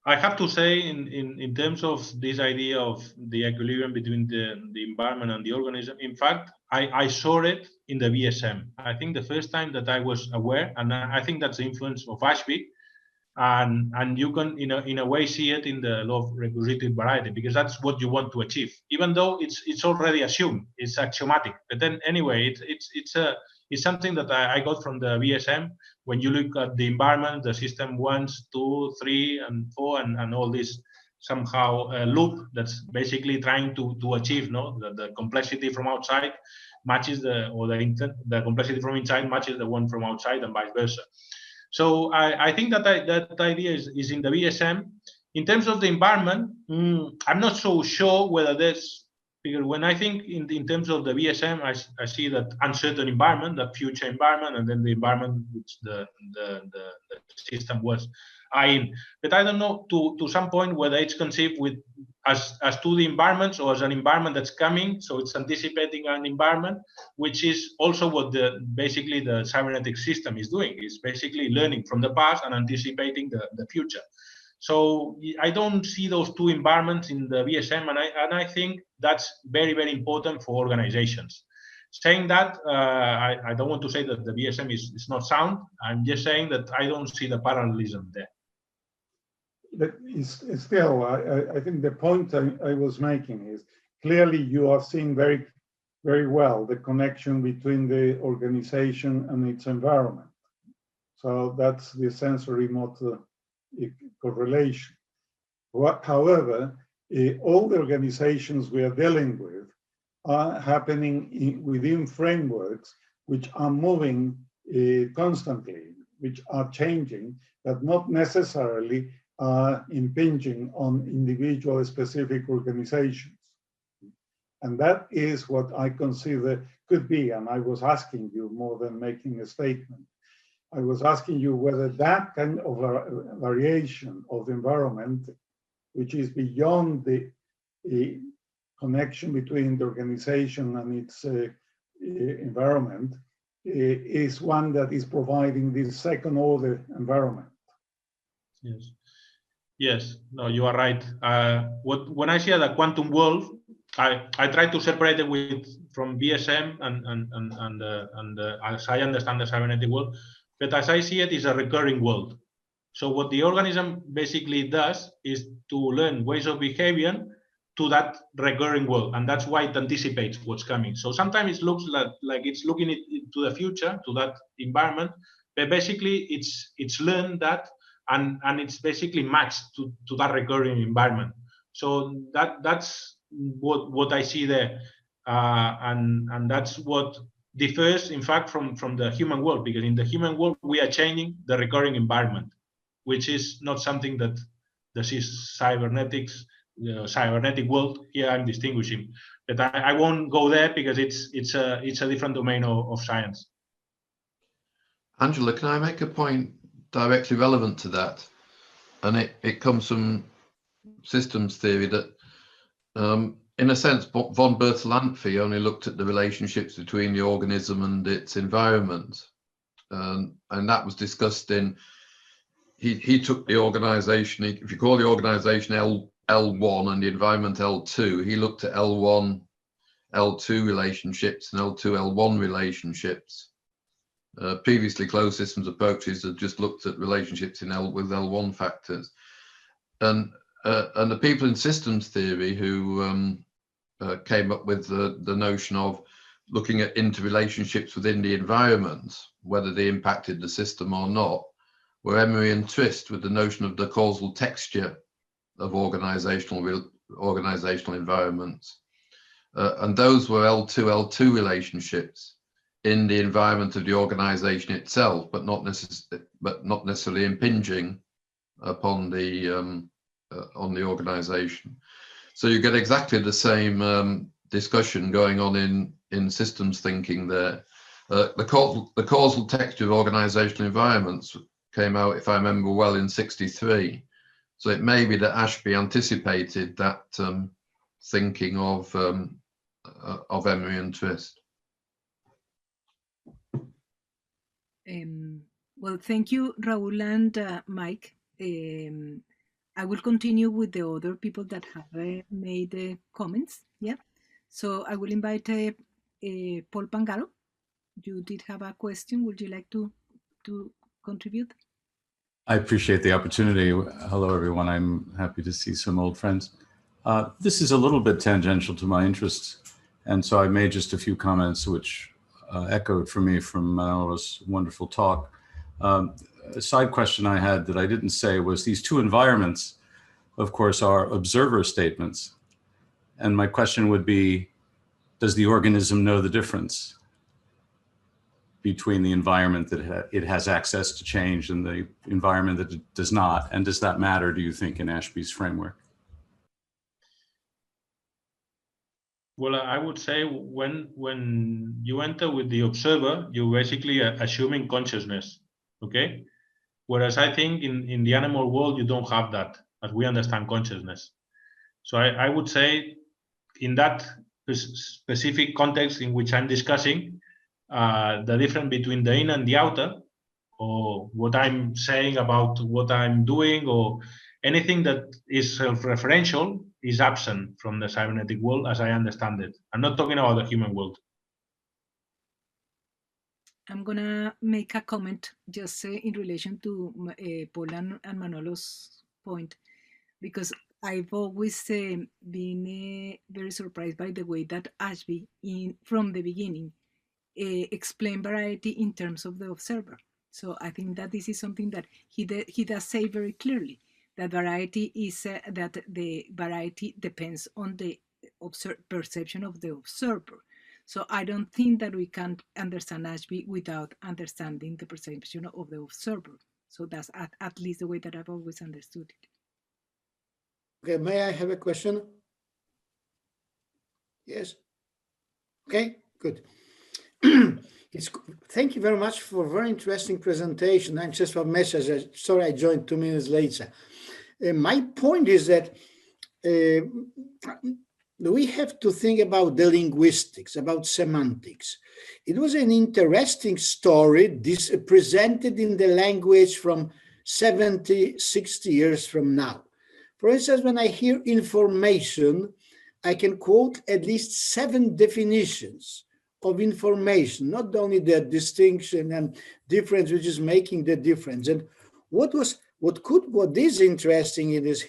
I have to say, in terms of this idea of the equilibrium between the environment and the organism, in fact, I saw it in the VSM. I think the first time that I was aware, and I think that's the influence of Ashby, and you can in a way see it in the law of recursive variety, because that's what you want to achieve, even though it's already assumed, it's axiomatic. But then anyway, it's something that I got from the VSM. When you look at the environment, the system 1, 2, 3, and 4, and all this somehow loop that's basically trying to achieve the complexity from outside matches the complexity from inside matches the one from outside, and vice versa. So I think that that idea is in the VSM. In terms of the environment, I'm not so sure whether there's, because when I think in terms of the VSM, I see that uncertain environment, that future environment, and then the environment which the system was in. But I don't know to some point whether it's conceived with as to the environments or as an environment that's coming. So it's anticipating an environment, which is also what basically the cybernetic system is doing. It's basically learning from the past and anticipating the future. So I don't see those two environments in the VSM, and I think that's very, very important for organizations. Saying that, I don't want to say that the VSM is not sound. I'm just saying that I don't see the parallelism there. But still, I think the point I was making is clearly you are seeing very, very well the connection between the organization and its environment. So that's the sensory motor correlation. However, all the organizations we are dealing with are happening within frameworks which are moving constantly, which are changing, but not necessarily are impinging on individual specific organizations. And that is what I consider could be, and I was asking you more than making a statement, I was asking you whether that kind of variation of environment, which is beyond the connection between the organization and its environment, is one that is providing this second order environment. Yes. Yes, no, you are right. When I see the quantum world, I try to separate it from VSM and as I understand the cybernetic world. But as I see it, is a recurring world. So what the organism basically does is to learn ways of behavior to that recurring world, and that's why it anticipates what's coming. So sometimes it looks like it's looking into the future, to that environment, but basically it's learned that, and it's basically matched to that recurring environment. So that's what I see there, and that's what differs, in fact, from the human world, because in the human world we are changing the recurring environment, which is not something that the cybernetics, the cybernetic world. Here I'm distinguishing, but I won't go there because it's a different domain of science. Angela, can I make a point directly relevant to that? And it comes from systems theory that, in a sense, von Bertalanffy only looked at the relationships between the organism and its environment. And that was discussed in, he took the organization, if you call the organization L1 and the environment L2, he looked at L1, L2 relationships and L2, L1 relationships. Previously, closed systems approaches had just looked at relationships with L1 factors. And the people in systems theory who came up with the notion of looking at interrelationships within the environment, whether they impacted the system or not, were Emery and Trist with the notion of the causal texture of organizational environments. And those were L2 relationships in the environment of the organization itself, but not necessarily impinging upon the organization. So you get exactly the same discussion going on in systems thinking there. The causal texture of organizational environments came out, if I remember well, in '63. So it may be that Ashby anticipated that thinking of Emery and Trist. Well, thank you, Raul and Mike. I will continue with the other people that have made comments. Yeah. So I will invite Paul Pangaro. You did have a question. Would you like to contribute? I appreciate the opportunity. Hello, everyone. I'm happy to see some old friends. This is a little bit tangential to my interests, and so I made just a few comments which echoed for me from Manel's wonderful talk. A side question I had that I didn't say was these two environments, of course, are observer statements. And my question would be, does the organism know the difference between the environment that it has access to change and the environment that it does not? And does that matter, do you think, in Ashby's framework? Well, I would say when you enter with the observer, you're basically assuming consciousness, okay? Whereas I think in the animal world, you don't have that, as we understand consciousness. So I would say in that specific context in which I'm discussing, the difference between the inner and the outer, or what I'm saying about what I'm doing, or anything that is self-referential is absent from the cybernetic world as I understand it. I'm not talking about the human world. I'm going to make a comment just in relation to Paul and Manolo's point, because I've always been very surprised by the way that Ashby, from the beginning, explained variety in terms of the observer. So I think that this is something that he does say very clearly, that variety is that the variety depends on the perception of the observer. So I don't think that we can understand Ashby without understanding the perception of the observer. So that's at least the way that I've always understood it. Okay, may I have a question? Yes. Okay, good. Thank you very much for a very interesting presentation. I'm just for a message. Sorry, I joined 2 minutes later. My point is that we have to think about the linguistics, about semantics. It was an interesting story, this presented in the language from 70, 60 years from now. For instance, when I hear information, I can quote at least 7 definitions of information, not only the distinction and difference, which is making the difference. And what is interesting in this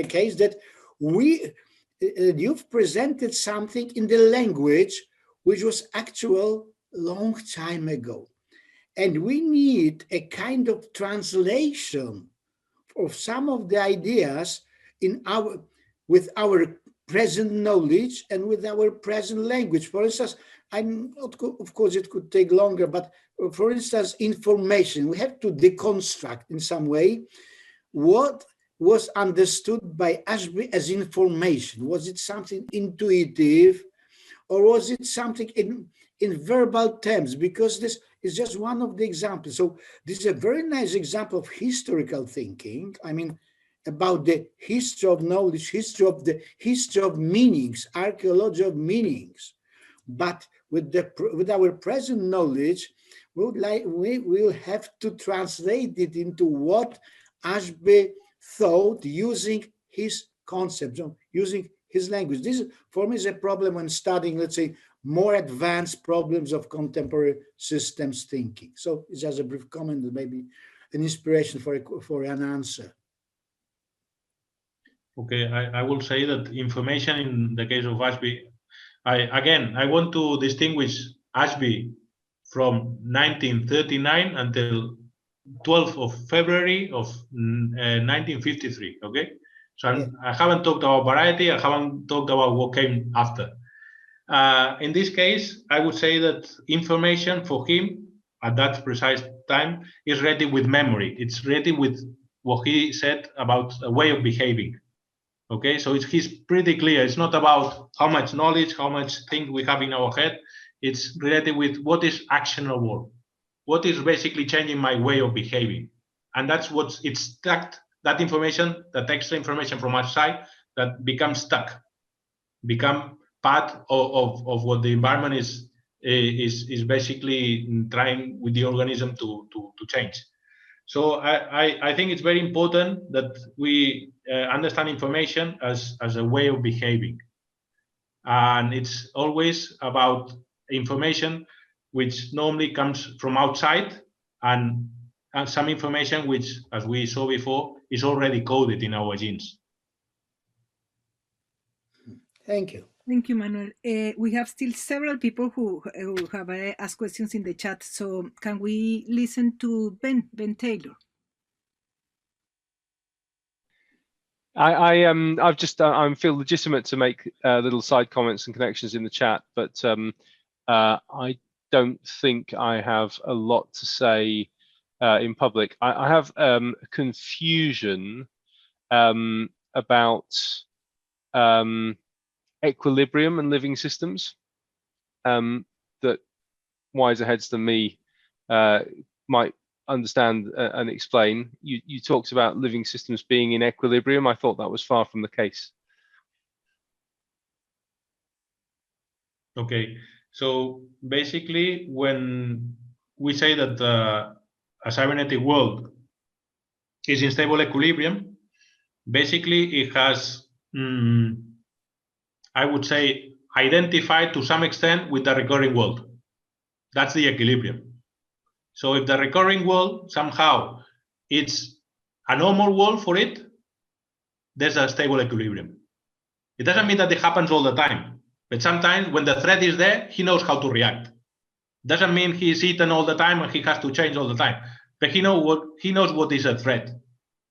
case, that you've presented something in the language which was actual long time ago, and we need a kind of translation of some of the ideas with our present knowledge and with our present language. For instance, I'm not, of course, it could take longer, but for instance, information, we have to deconstruct in some way what was understood by Ashby as information. Was it something intuitive, or was it something in verbal terms? Because this is just one of the examples. So this is a very nice example of historical thinking. I mean, about the history of knowledge, history of meanings, archaeology of meanings. But with our present knowledge, we will have to translate it into what Ashby thought using his concepts, using his language. This, for me, is a problem when studying, let's say, more advanced problems of contemporary systems thinking. So it's just a brief comment, and maybe an inspiration for an answer. Okay, I will say that information in the case of Ashby, I want to distinguish Ashby from 1939 until 12th of February of 1953, okay? So I haven't talked about variety, I haven't talked about what came after. In this case, I would say that information for him at that precise time is ready with memory. It's ready with what he said about a way of behaving. Okay, so he's pretty clear. It's not about how much knowledge, how much things we have in our head. It's related with what is actionable, what is basically changing my way of behaving. And that's what's it's stuck, that information, that extra information from outside that becomes stuck, become part of what the environment is basically trying with the organism to change. So I think it's very important that we understand information as a way of behaving. And it's always about information which normally comes from outside and some information which, as we saw before, is already coded in our genes. Thank you. Thank you, Manuel. We have still several people who have asked questions in the chat. So can we listen to Ben Taylor? I feel legitimate to make little side comments and connections in the chat, but I don't think I have a lot to say in public. I have confusion about equilibrium and living systems that wiser heads than me might understand and explain. You talked about living systems being in equilibrium. I thought that was far from the case. Okay, so basically when we say that a cybernetic world is in stable equilibrium, basically it has I would say identified to some extent with the recurring world. That's the equilibrium. So if the recurring world somehow it's a normal world for it, there's a stable equilibrium. It doesn't mean that it happens all the time, but sometimes when the threat is there, he knows how to react. Doesn't mean he's eaten all the time and he has to change all the time, but he knows what is a threat,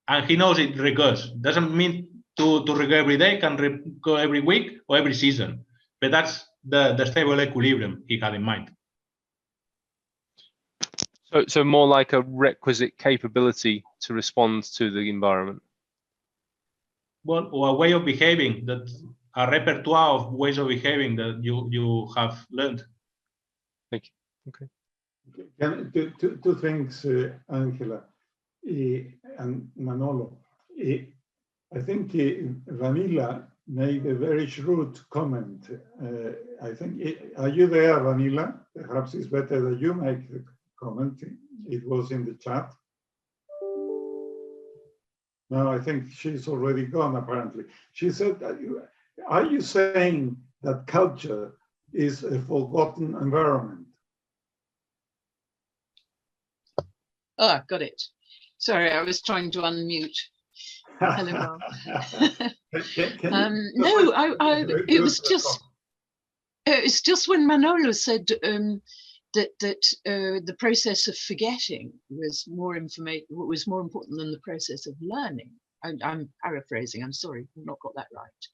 and he knows it recurs. Doesn't mean to recur every day, can recur every week or every season, but that's the stable equilibrium he had in mind. So more like a requisite capability to respond to the environment. Well, or a way of behaving, that a repertoire of ways of behaving that you have learned. Thank you. Okay. Two things, Angela and Manolo. I think Vanilla made a very shrewd comment. I think, are you there, Vanilla? Perhaps it's better that you make the comment. It was in the chat. No, I think she's already gone, apparently. She said, are you saying that culture is a forgotten environment? Oh, got it. Sorry, I was trying to unmute. Hello. No, it was just when Manolo said that the process of forgetting was more important than the process of learning. I'm paraphrasing, I'm sorry, I've not got that right.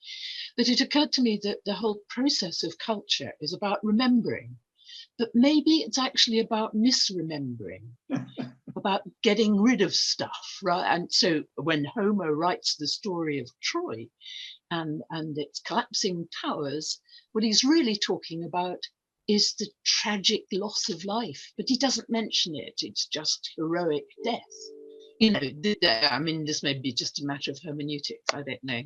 But it occurred to me that the whole process of culture is about remembering, but maybe it's actually about misremembering, about getting rid of stuff, right? And so when Homer writes the story of Troy and its collapsing towers, what he's really talking about is the tragic loss of life, but he doesn't mention it. It's just heroic death. You know, I mean, this may be just a matter of hermeneutics, I don't know.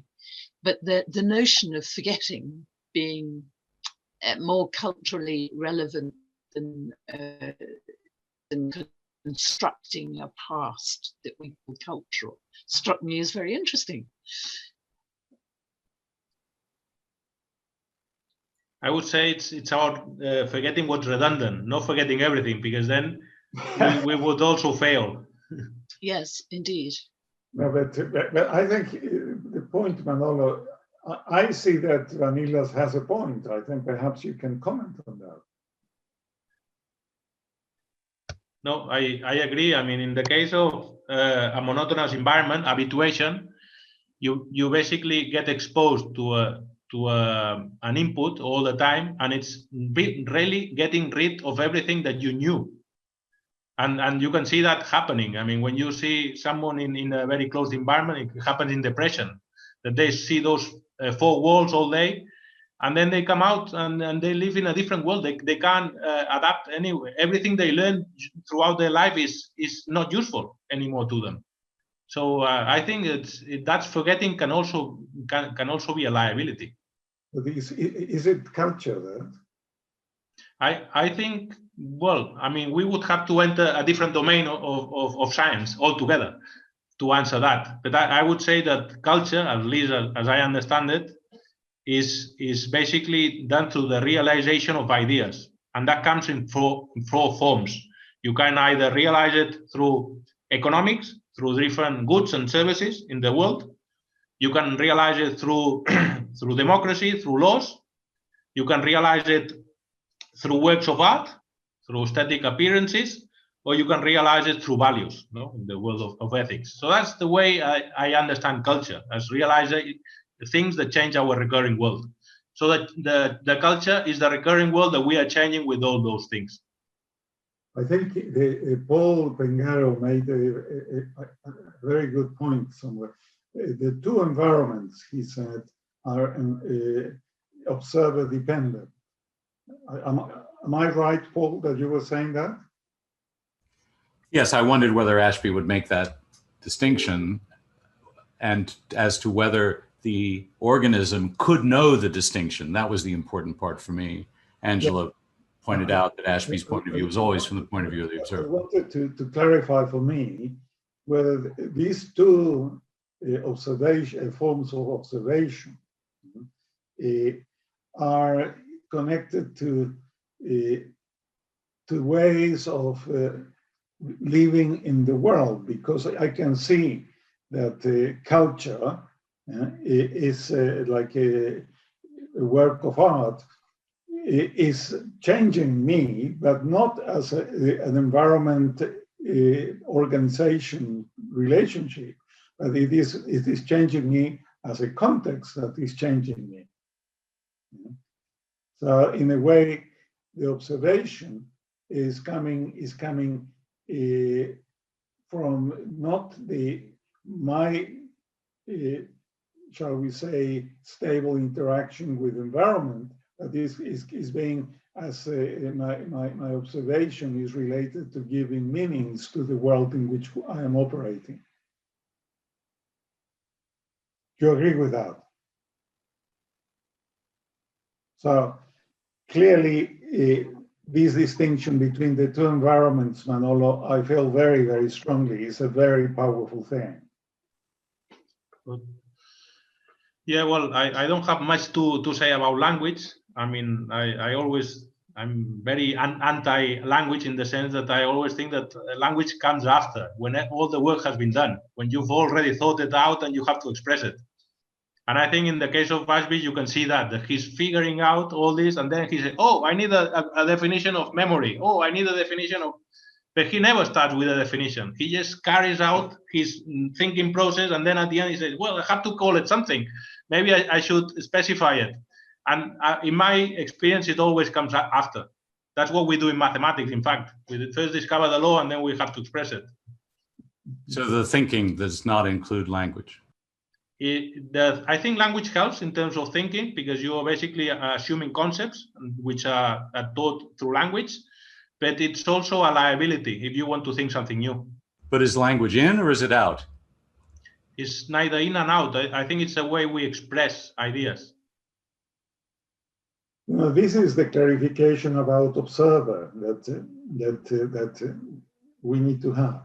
But the notion of forgetting being more culturally relevant than constructing a past that we call cultural struck me as very interesting. I would say it's about forgetting what's redundant, not forgetting everything, because then we would also fail. Yes, indeed. No, but I think the point, Manolo, I see that Vanillas has a point. I think perhaps you can comment on that. No, I agree. I mean, in the case of a monotonous environment, habituation, you basically get exposed to an input all the time, and it's really getting rid of everything that you knew. And you can see that happening. I mean, when you see someone in a very closed environment, it happens in depression, that they see those four walls all day, and then they come out and they live in a different world. They can't adapt anyway. Everything they learn throughout their life is not useful anymore to them. So I think that's forgetting can also be a liability. But is it culture then? I think, well, I mean, we would have to enter a different domain of science altogether to answer that. But I would say that culture, at least as I understand it, is basically done through the realization of ideas. And that comes in four forms. You can either realize it through economics, through different goods and services in the world. You can realize it through through democracy, through laws. You can realize it through works of art, through aesthetic appearances, or you can realize it through values, no? In the world of ethics. So that's the way I understand culture, as realizing the things that change our recurring world. So that the culture is the recurring world that we are changing with all those things. I think Paul Pengaro made a very good point somewhere. The two environments, he said, are observer dependent. Am I right, Paul, that you were saying that? Yes, I wondered whether Ashby would make that distinction, and as to whether the organism could know the distinction. That was the important part for me. Angela pointed out that Ashby's point of view was always from the point of view of the observer. I wanted to clarify for me whether these two forms of observation are connected to ways of living in the world, because I can see that culture is like a work of art, is changing me, but not as an environment organization relationship, but it is changing me as a context that is changing me. So in a way, the observation is coming from not my shall we say, stable interaction with environment, but is being, as my observation is related to giving meanings to the world in which I am operating. Do you agree with that? So clearly, this distinction between the two environments, Manolo, I feel very, very strongly, is a very powerful thing. Yeah, well, I don't have much to say about language. I mean, I'm very anti-language in the sense that I always think that language comes after, when all the work has been done, when you've already thought it out and you have to express it. And I think in the case of Ashby, you can see that he's figuring out all this, and then he said, oh, I need a definition of memory. Oh, I need a definition of... but he never starts with a definition. He just carries out his thinking process, and then at the end he says, well, I have to call it something. Maybe I should specify it. And in my experience, it always comes after. That's what we do in mathematics, in fact. We first discover the law, and then we have to express it. So the thinking does not include language. I think language helps in terms of thinking, because you are basically assuming concepts which are taught through language, but it's also a liability if you want to think something new. But is language in or is it out? It's neither in and out. I think it's a way we express ideas. No, this is the clarification about observer that we need to have.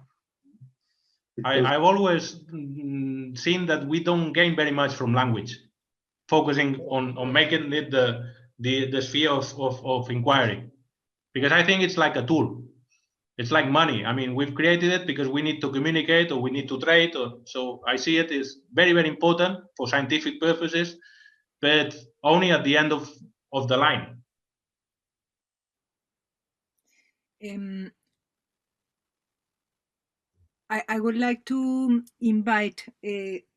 I've always seen that we don't gain very much from language, focusing on making it the sphere of inquiry, because I think it's like a tool. It's like money. I mean, we've created it because we need to communicate or we need to trade. So I see it as very, very important for scientific purposes, but only at the end of the line. I would like to invite,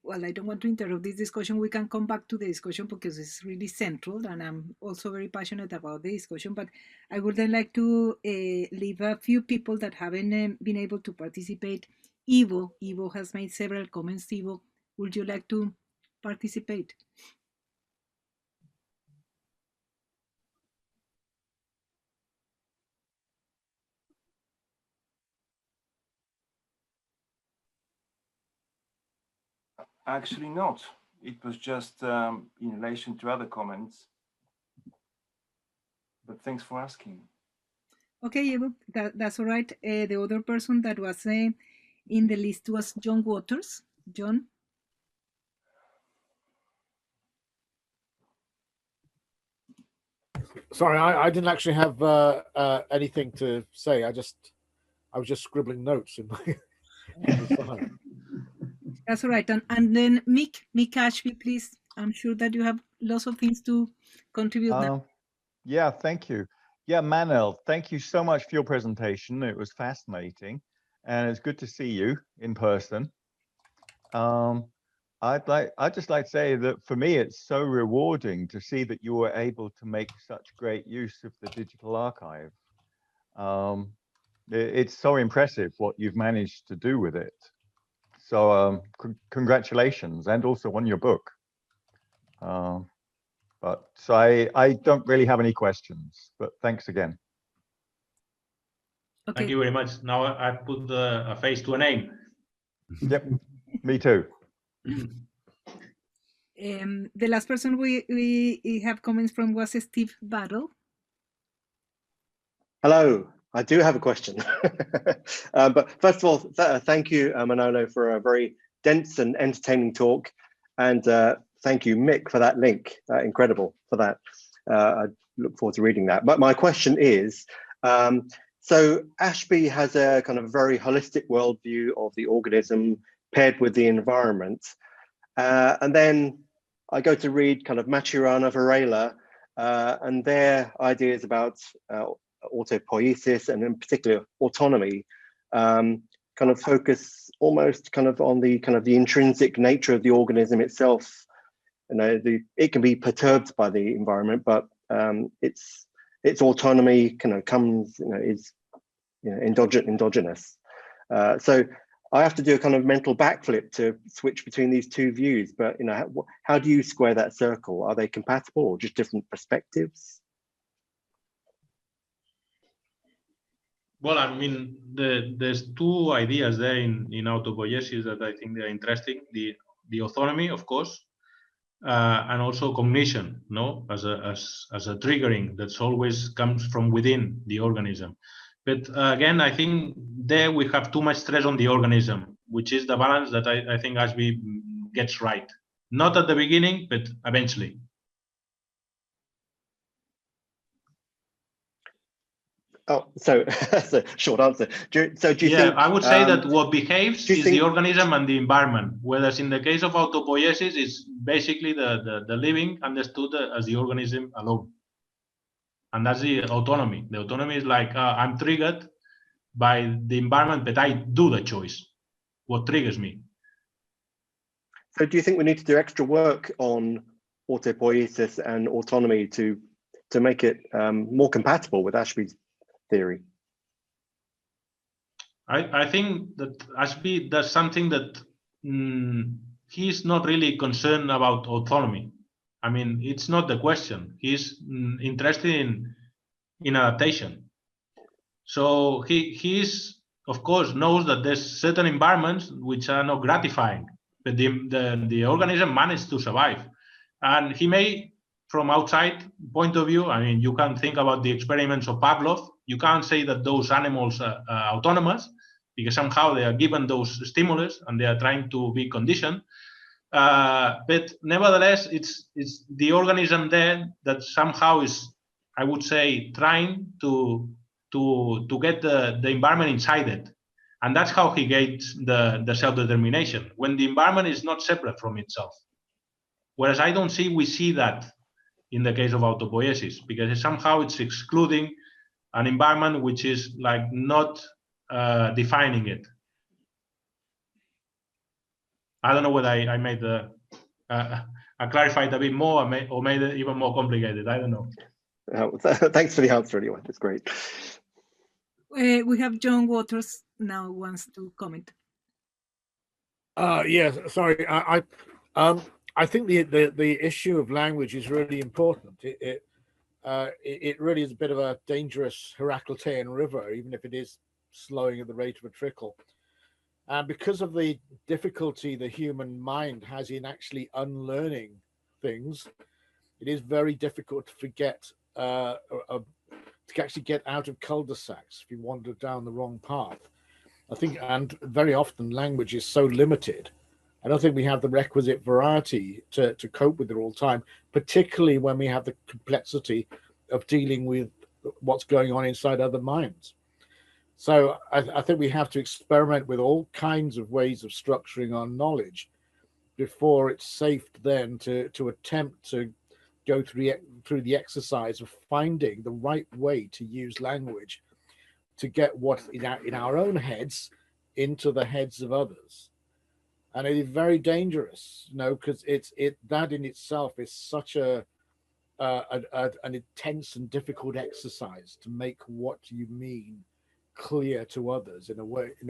well, I don't want to interrupt this discussion. We can come back to the discussion because it's really central, and I'm also very passionate about the discussion, but I would then like to leave a few people that haven't been able to participate. Ivo has made several comments. Ivo, would you like to participate? Actually not. It was just in relation to other comments. But thanks for asking. Okay, Evo, that's all right. The other person that was in the list was John Waters. John? Sorry, I didn't actually have anything to say. I was just scribbling notes in my file. That's all right. And then Mick Ashby, please. I'm sure that you have lots of things to contribute now. Yeah, thank you. Yeah, Manel, thank you so much for your presentation. It was fascinating, and it's good to see you in person. I'd just like to say that for me, it's so rewarding to see that you were able to make such great use of the digital archive. It's so impressive what you've managed to do with it. So congratulations, and also on your book. So I don't really have any questions, but thanks again. Okay. Thank you very much. Now I put a face to a name. Yep, me too. The last person we have comments from was Steve Battle. Hello, I do have a question. But first of all, thank you, Manolo, for a very dense and entertaining talk. And thank you, Mick, for that link. Incredible for that. I look forward to reading that. But my question is, so Ashby has a kind of very holistic worldview of the organism paired with the environment. And then I go to read kind of Maturana Varela and their ideas about autopoiesis and in particular autonomy, kind of focus almost kind of on the intrinsic nature of the organism itself. You know, it can be perturbed by the environment, but its autonomy kind of comes, is endogenous. So I have to do a kind of mental backflip to switch between these two views. But how do you square that circle? Are they compatible or just different perspectives? Well, I mean, there's two ideas there in autopoiesis that I think they're interesting. The autonomy, of course, and also cognition, as a triggering that's always comes from within the organism. But again, I think there we have too much stress on the organism, which is the balance that I think Ashby gets right. Not at the beginning, but eventually. Oh, so that's a short answer. Do you think? I would say that what behaves is the organism and the environment. Whereas in the case of autopoiesis, it's basically the living understood as the organism alone. And that's the autonomy. The autonomy is like, I'm triggered by the environment, but I do the choice. What triggers me. So do you think we need to do extra work on autopoiesis and autonomy to make it more compatible with Ashby's theory? I think that Ashby does something that he's not really concerned about autonomy. I mean, it's not the question. He's interested in adaptation. So he's, of course, knows that there's certain environments which are not gratifying, but the organism managed to survive. And he may, from outside point of view, I mean, you can think about the experiments of Pavlov. You can't say that those animals are autonomous, because somehow they are given those stimulus and they are trying to be conditioned. But nevertheless, it's the organism there that somehow is, I would say, trying to get the environment inside it. And that's how he gets the self-determination, when the environment is not separate from itself. Whereas we see that in the case of autopoiesis, because somehow it's excluding an environment which is like not defining it. I don't know whether I made I clarified a bit more or made it even more complicated. I don't know. Thanks for the answer anyway. That's great. We have John Waters now wants to comment. Yes, sorry. I think the issue of language is really important. It really is a bit of a dangerous Heraclitean river, even if it is slowing at the rate of a trickle. And because of the difficulty the human mind has in actually unlearning things, it is very difficult to forget, to actually get out of cul-de-sacs if you wander down the wrong path. I think, and very often language is so limited. I don't think we have the requisite variety to cope with it all the time, particularly when we have the complexity of dealing with what's going on inside other minds. So I think we have to experiment with all kinds of ways of structuring our knowledge before it's safe then to attempt to go through the exercise of finding the right way to use language to get what in our own heads into the heads of others. And it is very dangerous, because that in itself is such an intense and difficult exercise to make what you mean clear to others in a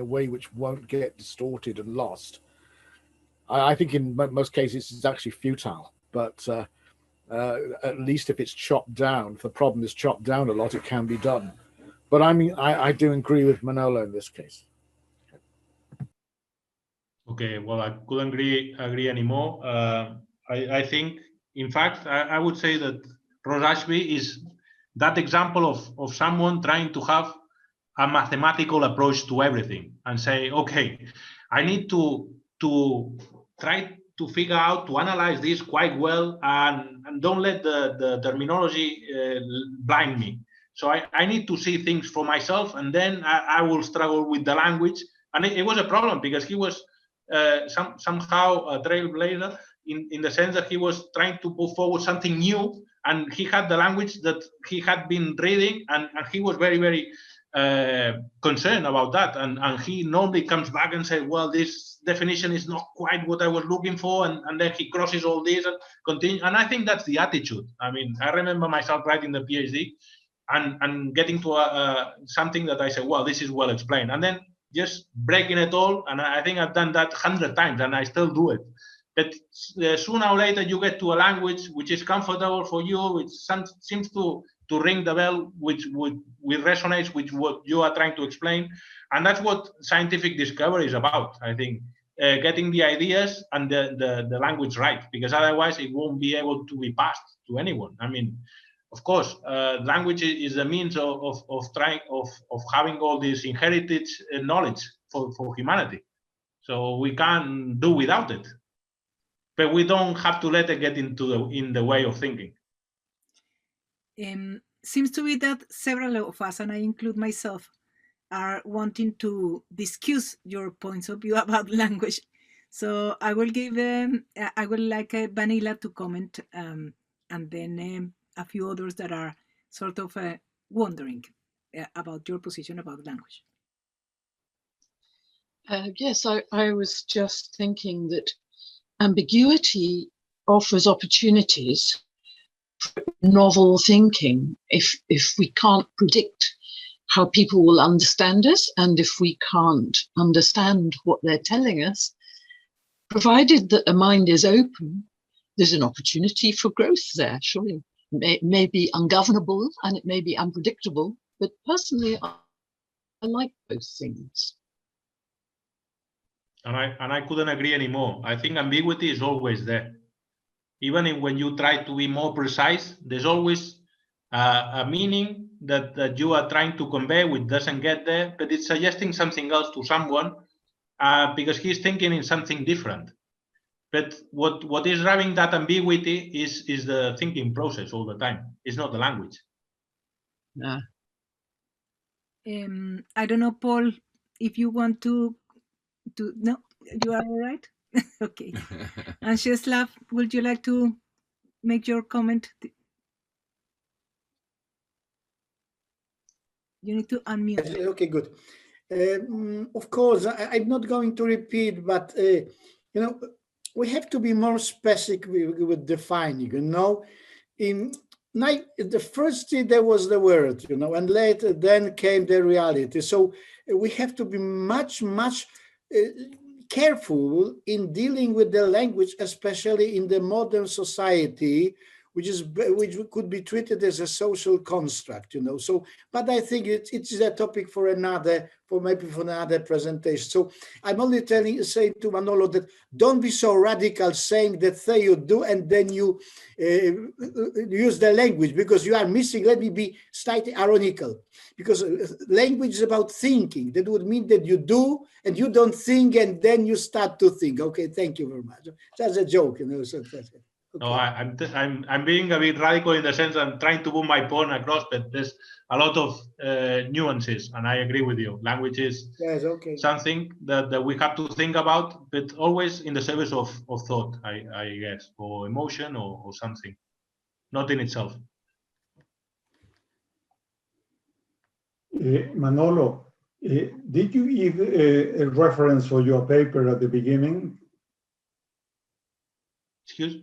way which won't get distorted and lost. I think in most cases it's actually futile, but at least if it's chopped down, if the problem is chopped down a lot, it can be done. But I mean, I do agree with Manolo in this case. Okay, well, I couldn't agree anymore. I think, in fact, I would say that Ross Ashby is that example of someone trying to have a mathematical approach to everything and say, okay, I need to try to figure out, to analyze this quite well and don't let the terminology blind me. So I need to see things for myself, and then I will struggle with the language. And it was a problem because he was somehow a trailblazer in the sense that he was trying to put forward something new, and he had the language that he had been reading, and he was very, very concerned about that. And he normally comes back and says, well, this definition is not quite what I was looking for, and then he crosses all this and continue. And I think that's the attitude. I mean, I remember myself writing the PhD and getting to something that I said, well, this is well explained, and then just breaking it all. And I think I've done that 100 times and I still do it. But sooner or later you get to a language which is comfortable for you, which seems to ring the bell, which resonates with what you are trying to explain. And that's what scientific discovery is about, I think. Getting the ideas and the language right, because otherwise it won't be able to be passed to anyone. I mean, of course, language is a means of having all this inherited knowledge for humanity. So we can't do without it, but we don't have to let it get in the way of thinking. Seems to be that several of us, and I include myself, are wanting to discuss your points of view about language. So I will give I would like Vanilla to comment, and then a few others that are sort of wondering about your position about language. Yes, I was just thinking that ambiguity offers opportunities for novel thinking. If we can't predict how people will understand us, and if we can't understand what they're telling us, provided that the mind is open, there's an opportunity for growth there, surely. It may be ungovernable and it may be unpredictable, but personally, I like those things. And I couldn't agree anymore. I think ambiguity is always there. Even when you try to be more precise, there's always a meaning that you are trying to convey which doesn't get there, but it's suggesting something else to someone because he's thinking in something different. But what is driving that ambiguity is the thinking process all the time. It's not the language. Yeah. I don't know, Paul, if you want to no, you are all right? Okay. And Czeslaw, would you like to make your comment? You need to unmute. Okay, good. Of course, I'm not going to repeat, but you know, we have to be more specific with defining. You know, the first there was the word, you know, and later then came the reality. So we have to be much careful in dealing with the language, especially in the modern society, which could be treated as a social construct, you know. So, but I think it is a topic for another presentation. So I'm only saying to Manolo that don't be so radical, saying that say you do and then you use the language, because you are missing. Let me be slightly ironical, because language is about thinking. That would mean that you do and you don't think, and then you start to think. Okay, thank you very much. That's a joke, you know. So that's it. Okay. No, I'm being a bit radical in the sense I'm trying to put my point across, but there's a lot of nuances, and I agree with you. Language is something that we have to think about, but always in the service of thought, I guess, or emotion or something, not in itself. Manolo, did you give a reference for your paper at the beginning? Excuse?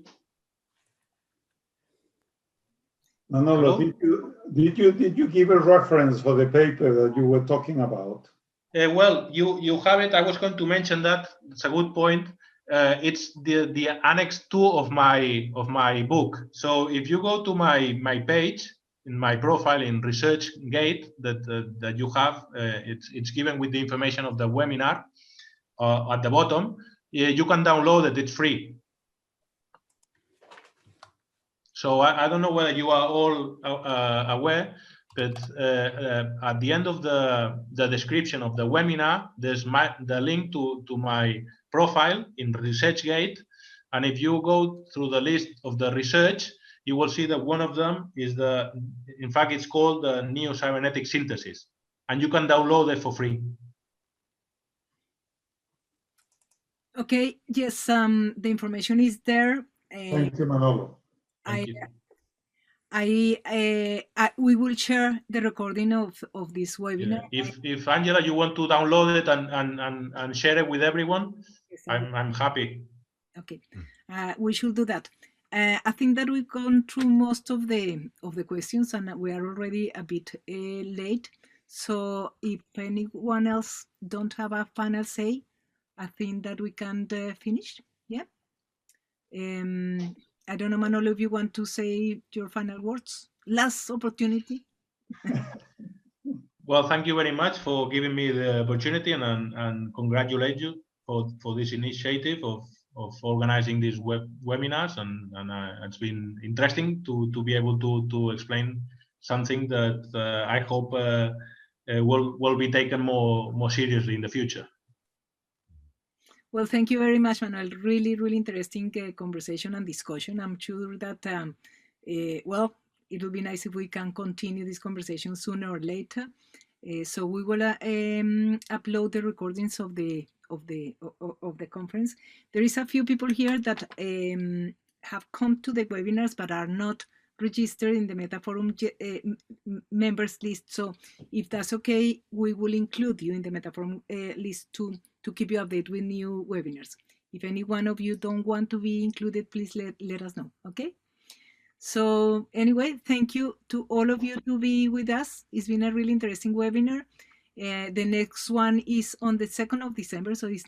Manolo, did you give a reference for the paper that you were talking about? Well, you have it. I was going to mention that. It's a good point. It's the annex 2 of my book. So if you go to my page in my profile in ResearchGate that you have, it's given with the information of the webinar at the bottom. You can download it. It's free. So I don't know whether you are all aware, but at the end of the description of the webinar, there's the link to my profile in ResearchGate. And if you go through the list of the research, you will see that one of them is in fact, it's called the Neo-Cybernetic synthesis. And you can download it for free. Okay, yes, the information is there. Thank you, Manolo. We will share the recording of this webinar. Yeah. If Angela, you want to download it and share it with everyone, yes, I'm happy. Okay, we should do that. I think that we've gone through most of the questions, and we are already a bit late. So if anyone else don't have a final say, I think that we can finish. Yeah. I don't know, Manolo, if you want to say your final words. Last opportunity. Well, thank you very much for giving me the opportunity, and congratulate you for this initiative of organizing these webinars, and it's been interesting to be able to explain something that I hope will be taken more seriously in the future. Well, thank you very much, Manuel. Really, really interesting conversation and discussion. I'm sure that, well, it will be nice if we can continue this conversation sooner or later. So we will upload the recordings of the conference. There is a few people here that have come to the webinars but are not registered in the Metaphorum members list. So if that's okay, we will include you in the Metaphorum list to to keep you updated with new webinars. If any one of you don't want to be included, please let us know, okay? So anyway, thank you to all of you to be with us. It's been a really interesting webinar. The next one is on the 2nd of December, so it's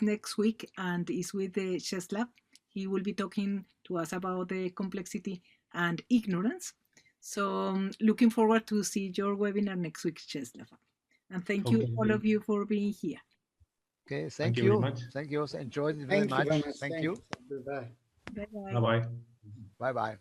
next week, and it's with the Czeslaw. He will be talking to us about the complexity and ignorance. So looking forward to see your webinar next week, Czeslaw. And thank you, all of you, for being here. Okay, Thank you very much. Thank you. Enjoyed it very much. Thank you. Bye-bye. Bye-bye. Bye-bye. Bye-bye.